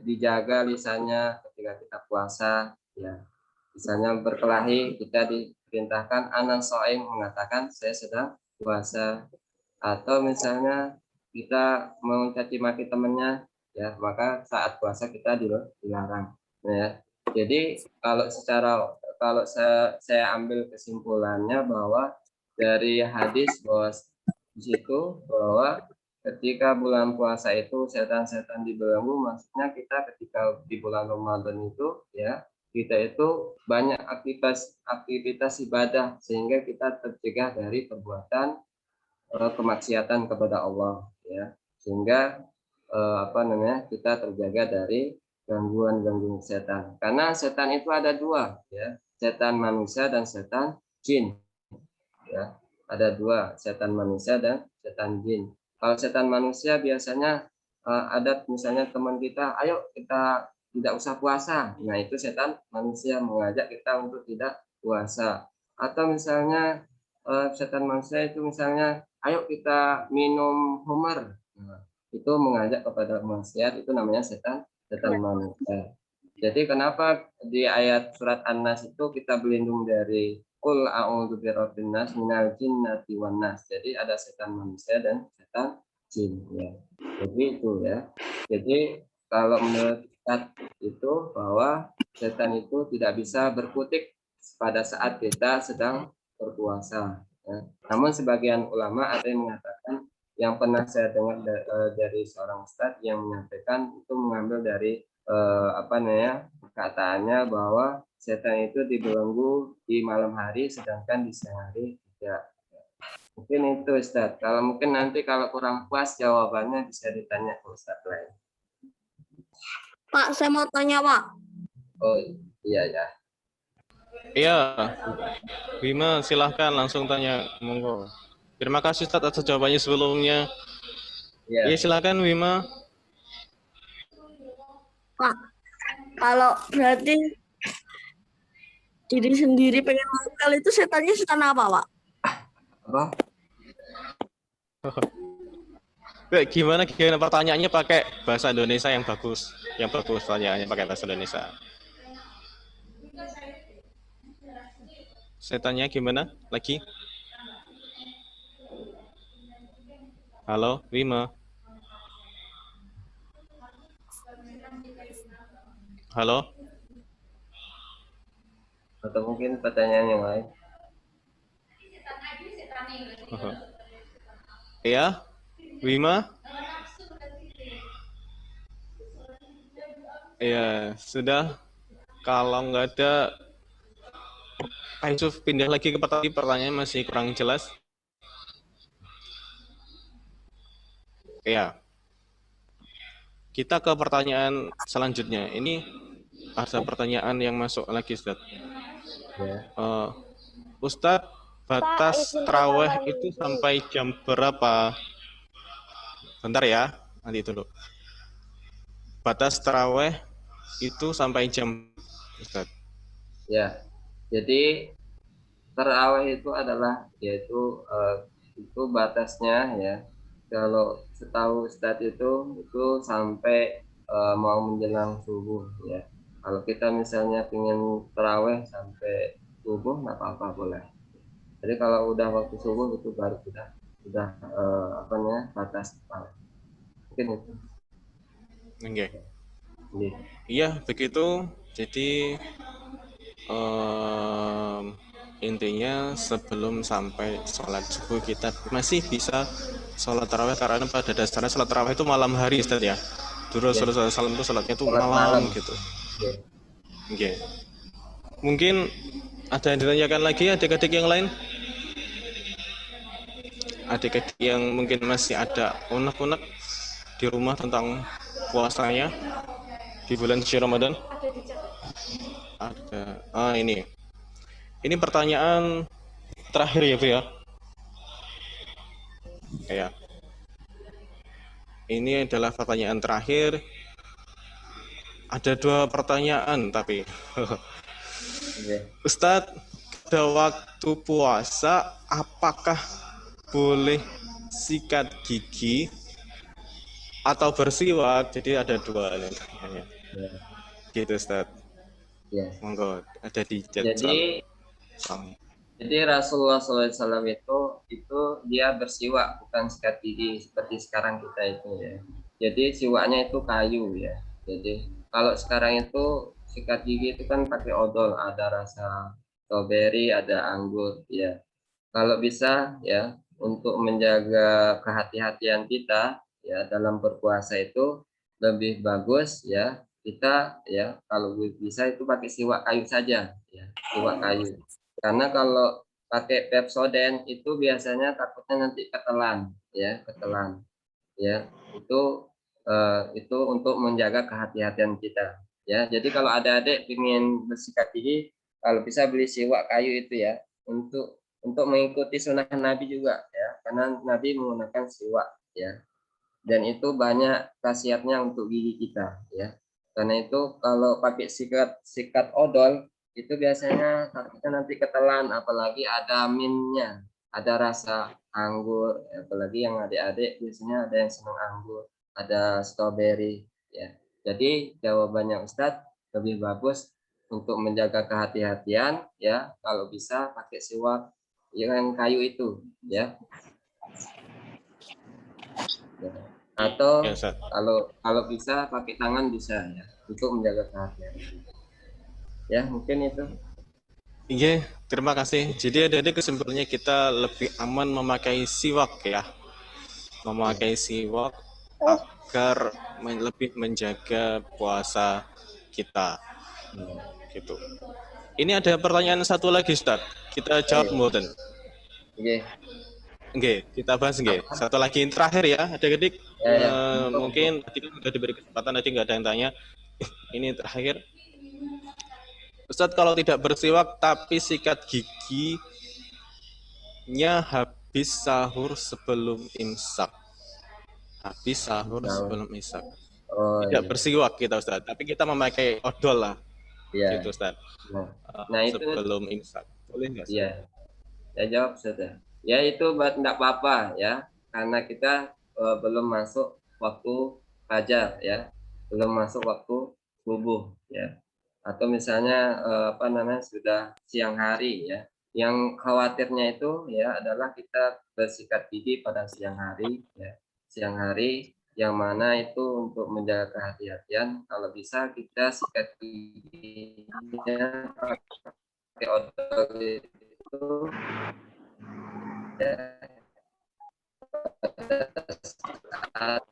Speaker 4: dijaga lisannya ketika kita puasa, ya. Misalnya berkelahi, kita diperintahkan anan so'im mengatakan saya sedang puasa. Atau misalnya kita mencaci maki temannya, ya maka saat puasa kita dilarang. Ya. Jadi kalau saya ambil kesimpulannya bahwa dari hadis bahwa di situ bahwa ketika bulan puasa itu setan-setan dibelenggu, maksudnya kita ketika di bulan Ramadan itu ya kita itu banyak aktivitas ibadah sehingga kita tercegah dari perbuatan kemaksiatan kepada Allah ya sehingga kita terjaga dari gangguan setan karena setan itu ada dua ya setan manusia dan setan jin ya ada dua setan manusia dan setan jin. Kalau setan manusia biasanya ada misalnya teman kita ayo kita tidak usah puasa, nah itu setan manusia mengajak kita untuk tidak puasa. Atau misalnya setan manusia itu misalnya ayo kita minum homer, nah, itu mengajak kepada maksiat, itu namanya setan manusia. Jadi kenapa di ayat surat An-Nas itu kita berlindung dari Qul a'udzu birabbin nas minal jinnati wan nas. Jadi ada setan manusia dan setan jin ya. Jadi itu ya. Jadi kalau menurut Ustaz itu bahwa setan itu tidak bisa berkutik pada saat kita sedang berpuasa. Ya. Namun sebagian ulama ada yang mengatakan yang pernah saya dengar dari seorang Ustaz yang menyampaikan itu mengambil dari perkataannya bahwa setan itu dibelenggu di malam hari sedangkan di siang hari tidak. Mungkin itu Ustaz. Kalau mungkin nanti kalau kurang puas jawabannya bisa ditanya ke Ustaz lain.
Speaker 7: Pak, saya mau tanya, Pak.
Speaker 4: Oh iya ya.
Speaker 1: Iya, Bima silahkan langsung tanya, monggo. Terima kasih Ustadz atas jawabannya sebelumnya.
Speaker 4: Iya.
Speaker 1: Iya silakan Bima.
Speaker 7: Pak, kalau berarti diri sendiri pengen mangkal itu setannya setan apa, Pak?
Speaker 4: Apa?
Speaker 1: Gimana pertanyaannya pakai bahasa Indonesia yang bagus. Yang bagus pertanyaannya pakai bahasa Indonesia. Saya tanya gimana lagi? Halo, Bima. Halo.
Speaker 4: Atau mungkin pertanyaan yang lain?
Speaker 1: Iya, Bima. Iya, sudah. Kalau nggak ada, Pak Yusuf pindah lagi ke pertanyaan masih kurang jelas. Iya. Kita ke pertanyaan selanjutnya. Ini ada pertanyaan yang masuk lagi, Ustadz.
Speaker 4: Ya.
Speaker 1: Ustadz, batas
Speaker 2: izin
Speaker 1: terawih
Speaker 2: potong
Speaker 1: itu
Speaker 2: dulu.
Speaker 1: sampai jam berapa? Bentar ya, nanti dulu. Batas terawih itu sampai jam, Ustadz.
Speaker 4: Ya. Jadi terawih itu adalah yaitu itu batasnya ya. Kalau setahu Ustadz itu sampai mau menjelang subuh ya. Kalau kita misalnya ingin terawih sampai subuh nggak apa-apa boleh. Jadi kalau udah waktu subuh itu baru kita sudah apa namanya batas terawih. Mungkin itu.
Speaker 1: Oke.
Speaker 4: Iya.
Speaker 1: Iya, begitu. Jadi intinya sebelum sampai sholat subuh kita masih bisa sholat tarawih, karena pada dasarnya sholat tarawih itu malam hari, Ustaz ya. Dulu Rasulullah SAW itu sholatnya itu
Speaker 4: Sholat
Speaker 1: malam
Speaker 4: malam.
Speaker 1: gitu.
Speaker 4: Iya.
Speaker 1: Oke. Mungkin ada yang ditanyakan lagi adik-adik yang lain? Adik-adik yang mungkin masih ada unek-unek di rumah tentang puasanya di bulan suci Ramadan? Ada. Ini pertanyaan terakhir ya, Bu ya. Ya. Ini adalah pertanyaan terakhir. Ada 2 pertanyaan tapi.
Speaker 4: Iya.
Speaker 1: Ustadz, pada waktu puasa apakah boleh sikat gigi atau bersiwak? Jadi ada 2 nih pertanyaannya.
Speaker 4: Ya.
Speaker 1: Gitu Ustadz.
Speaker 4: Ya.
Speaker 1: Monggo, ada di chat.
Speaker 4: Jadi Rasulullah SAW itu dia bersiwak, bukan sikat gigi seperti sekarang kita itu ya. Jadi siwaknya itu kayu ya. Jadi kalau sekarang itu sikat gigi itu kan pakai odol, ada rasa strawberry, ada anggur ya. Kalau bisa ya untuk menjaga kehati-hatian kita ya dalam berpuasa itu lebih bagus ya kita ya kalau bisa itu pakai siwak kayu saja ya, siwak kayu. Karena kalau pakai Pepsodent itu biasanya takutnya nanti ketelan ya, ketelan ya. Itu untuk menjaga kehati-hatian kita ya. Jadi kalau ada adik ingin bersikat gigi, kalau bisa beli siwak kayu itu ya, untuk mengikuti sunnah Nabi juga ya, karena Nabi menggunakan siwak ya, dan itu banyak khasiatnya untuk gigi kita ya. Karena itu kalau pakai sikat odol itu biasanya kita nanti ketelan, apalagi ada mintnya, ada rasa anggur, apalagi yang adik-adik biasanya ada yang senang anggur, ada strawberry ya. Jadi jawabannya Ustadz lebih bagus untuk menjaga kehati-hatian ya, kalau bisa pakai siwak yang kayu itu ya. Atau
Speaker 1: Ya, Ustaz.
Speaker 4: kalau bisa pakai tangan bisa ya, untuk menjaga kehati-hatian. Ya, mungkin itu.
Speaker 1: Iya, terima kasih. Jadi ada kesimpulannya kita lebih aman memakai siwak ya. Memakai siwak agar lebih menjaga puasa kita. Gitu. Ini ada pertanyaan satu lagi, Ustaz. Kita jawab mboten.
Speaker 4: Oke.
Speaker 1: Oke, kita bahas nggih. Satu lagi yang terakhir ya, adik-adik.
Speaker 4: Ya.
Speaker 1: Mungkin tadi kan sudah diberi kesempatan, tadi nggak ada yang tanya. Ini terakhir. Ustadz, kalau tidak bersiwak tapi sikat giginya habis sahur sebelum imsak. Habis sahur sebelum imsak.
Speaker 4: Oh,
Speaker 1: Tidak
Speaker 4: iya.
Speaker 1: bersiwak kita Ustadz, tapi kita memakai odol lah.
Speaker 4: Iya.
Speaker 1: Gitu Ustadz.
Speaker 4: Nah, itu
Speaker 1: sebelum imsak. Boleh nggak?
Speaker 4: iya. Saya jawab sudah. Ya itu tidak apa-apa ya, karena kita belum masuk waktu fajar ya, belum masuk waktu subuh ya, atau misalnya sudah siang hari ya. Yang khawatirnya itu ya adalah kita bersikat gigi pada siang hari ya, siang hari yang mana itu untuk menjaga kehati-hatian. Kalau bisa kita sikat giginya pakai odol itu ya, saat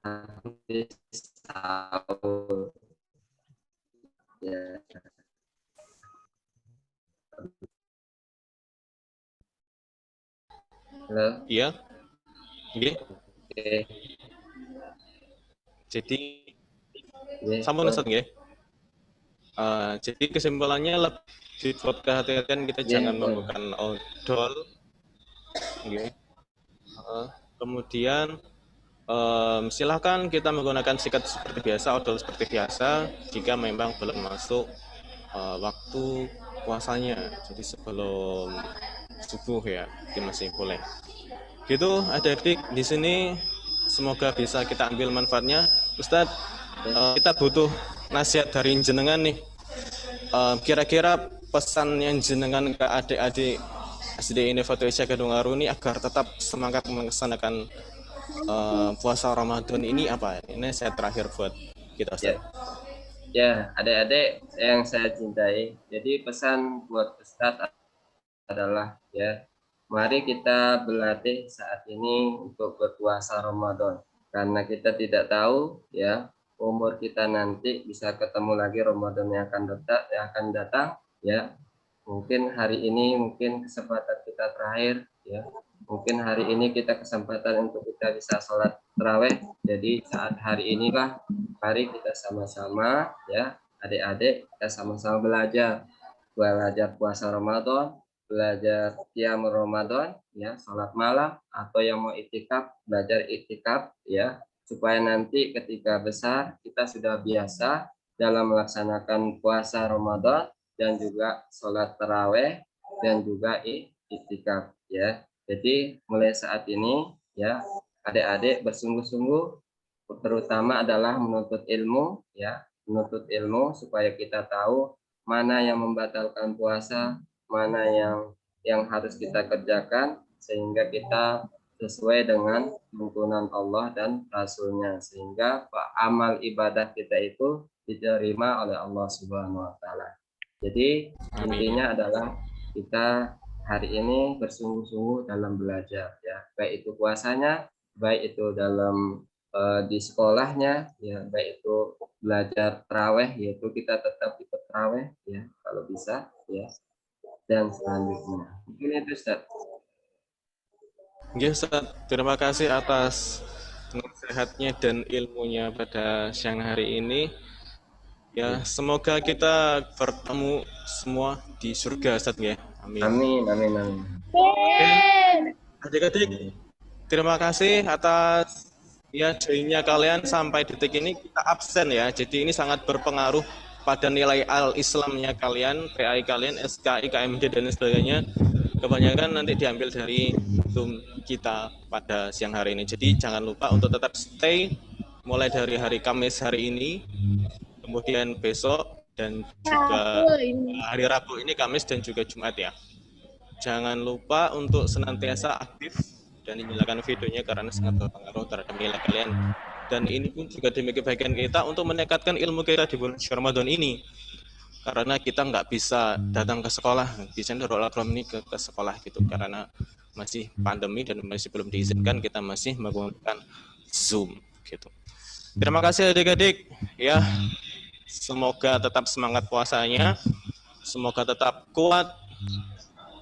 Speaker 4: habis sahur ya. Halo.
Speaker 1: Iya. Oke.
Speaker 4: Oke.
Speaker 1: Jadi
Speaker 4: Ya,
Speaker 1: sampun Ustadz nggih. Jadi kesimpulannya lebih buat kehati-hatian kita jangan menggunakan odol. Nggih. Kemudian silahkan kita menggunakan sikat seperti biasa, odol seperti biasa jika memang belum masuk waktu puasanya. Jadi sebelum subuh ya, itu masih boleh. Gitu adik-adik di sini, semoga bisa kita ambil manfaatnya. Ustadz, kita butuh nasihat dari jenengan nih. Kira-kira pesan yang jenengan ke adik-adik SD Indonesia Kedunggaru ini agar tetap semangat melaksanakan puasa Ramadan ini apa? Ini saya terakhir buat kita Ustaz.
Speaker 4: Ya, adik-adik yang saya cintai. Jadi pesan buat Ustadz adalah ya, mari kita berlatih saat ini untuk berpuasa Ramadan. Karena kita tidak tahu ya, umur kita nanti bisa ketemu lagi Ramadan yang akan datang ya. Mungkin hari ini mungkin kesempatan kita terakhir ya. Mungkin hari ini kita kesempatan untuk kita bisa sholat tarawih. Jadi saat hari inilah mari kita sama-sama ya, adik-adik kita sama-sama belajar puasa Ramadan, belajar qiyam Ramadan ya, sholat malam, atau yang mau iktikaf belajar iktikaf ya, supaya nanti ketika besar kita sudah biasa dalam melaksanakan puasa Ramadan dan juga sholat tarawih dan juga iktikaf ya. Jadi mulai saat ini ya, adik-adik bersungguh-sungguh, terutama adalah menuntut ilmu ya, menuntut ilmu supaya kita tahu mana yang membatalkan puasa, mana yang harus kita kerjakan sehingga kita sesuai dengan tuntunan Allah dan Rasulnya, sehingga amal ibadah kita itu diterima oleh Allah Subhanahu wa Ta'ala. Jadi intinya adalah kita hari ini bersungguh-sungguh dalam belajar ya, baik itu puasanya, baik itu dalam di sekolahnya ya, baik itu belajar tarawih, yaitu kita tetap ikut tarawih ya kalau bisa ya, dan selanjutnya mungkin itu Ustaz.
Speaker 1: Ya Ustaz, terima kasih atas nasihatnya dan ilmunya pada siang hari ini. Ya, semoga kita bertemu semua di surga Ustaz ya. Amin.
Speaker 4: Amin, amin, amin.
Speaker 1: Adik-adik, terima kasih atas ya joinnya kalian sampai detik ini. Kita absen ya, jadi ini sangat berpengaruh pada nilai al-Islamnya kalian, PAI kalian, SKI, KMD dan sebagainya. Kebanyakan nanti diambil dari Zoom kita pada siang hari ini. Jadi jangan lupa untuk tetap stay mulai dari hari Kamis hari ini, kemudian besok, dan juga hari Rabu ini, Kamis dan juga Jumat ya. Jangan lupa untuk senantiasa aktif dan nyalakan videonya karena sangat berpengaruh terhadap nilai kalian. Dan ini pun juga demi kebaikan kita untuk meningkatkan ilmu kita di bulan Ramadan ini. Karena kita nggak bisa datang ke sekolah, bisa Nurul Akram ini ke sekolah gitu, karena masih pandemi dan masih belum diizinkan, kita masih menggunakan Zoom gitu. Terima kasih adik-adik ya. Semoga tetap semangat puasanya, semoga tetap kuat,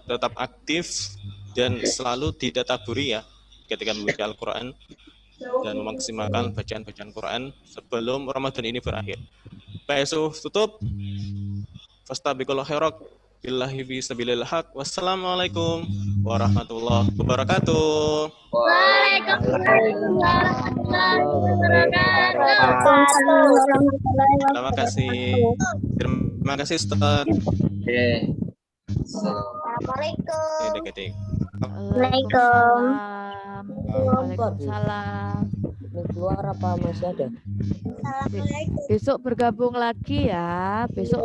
Speaker 1: tetap aktif, dan selalu didataburi ya ketika membaca Al-Quran. dan memaksimalkan bacaan-bacaan Quran sebelum Ramadan ini berakhir. Pak Yusuf tutup. Fastabiqul khairat billahi fi sabilil haq. Wassalamualaikum warahmatullahi wabarakatuh. Terima kasih. Terima kasih Ustaz.
Speaker 4: Oke.
Speaker 2: Assalamualaikum.
Speaker 1: Dek-dek.
Speaker 5: Waalaikumsalam. Waalaikumsalam.
Speaker 8: Keluar apa masih ada?
Speaker 5: Besok bergabung lagi ya. Besok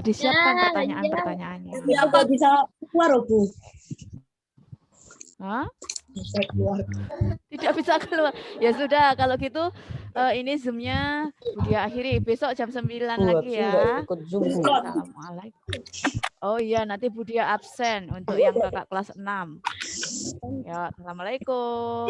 Speaker 5: disiapkan pertanyaan-pertanyaannya.
Speaker 7: Siapa bisa keluar, Bu?
Speaker 5: Hah?
Speaker 7: Bisa keluar.
Speaker 5: Tidak bisa keluar. Ya sudah, kalau gitu ini Zoom-nya Budia akhiri. Besok jam 9 lagi ya.
Speaker 8: Ikut Zoom.
Speaker 5: Assalamualaikum. Oh iya, nanti Budia absen untuk yang kakak kelas 6. Ya, assalamualaikum.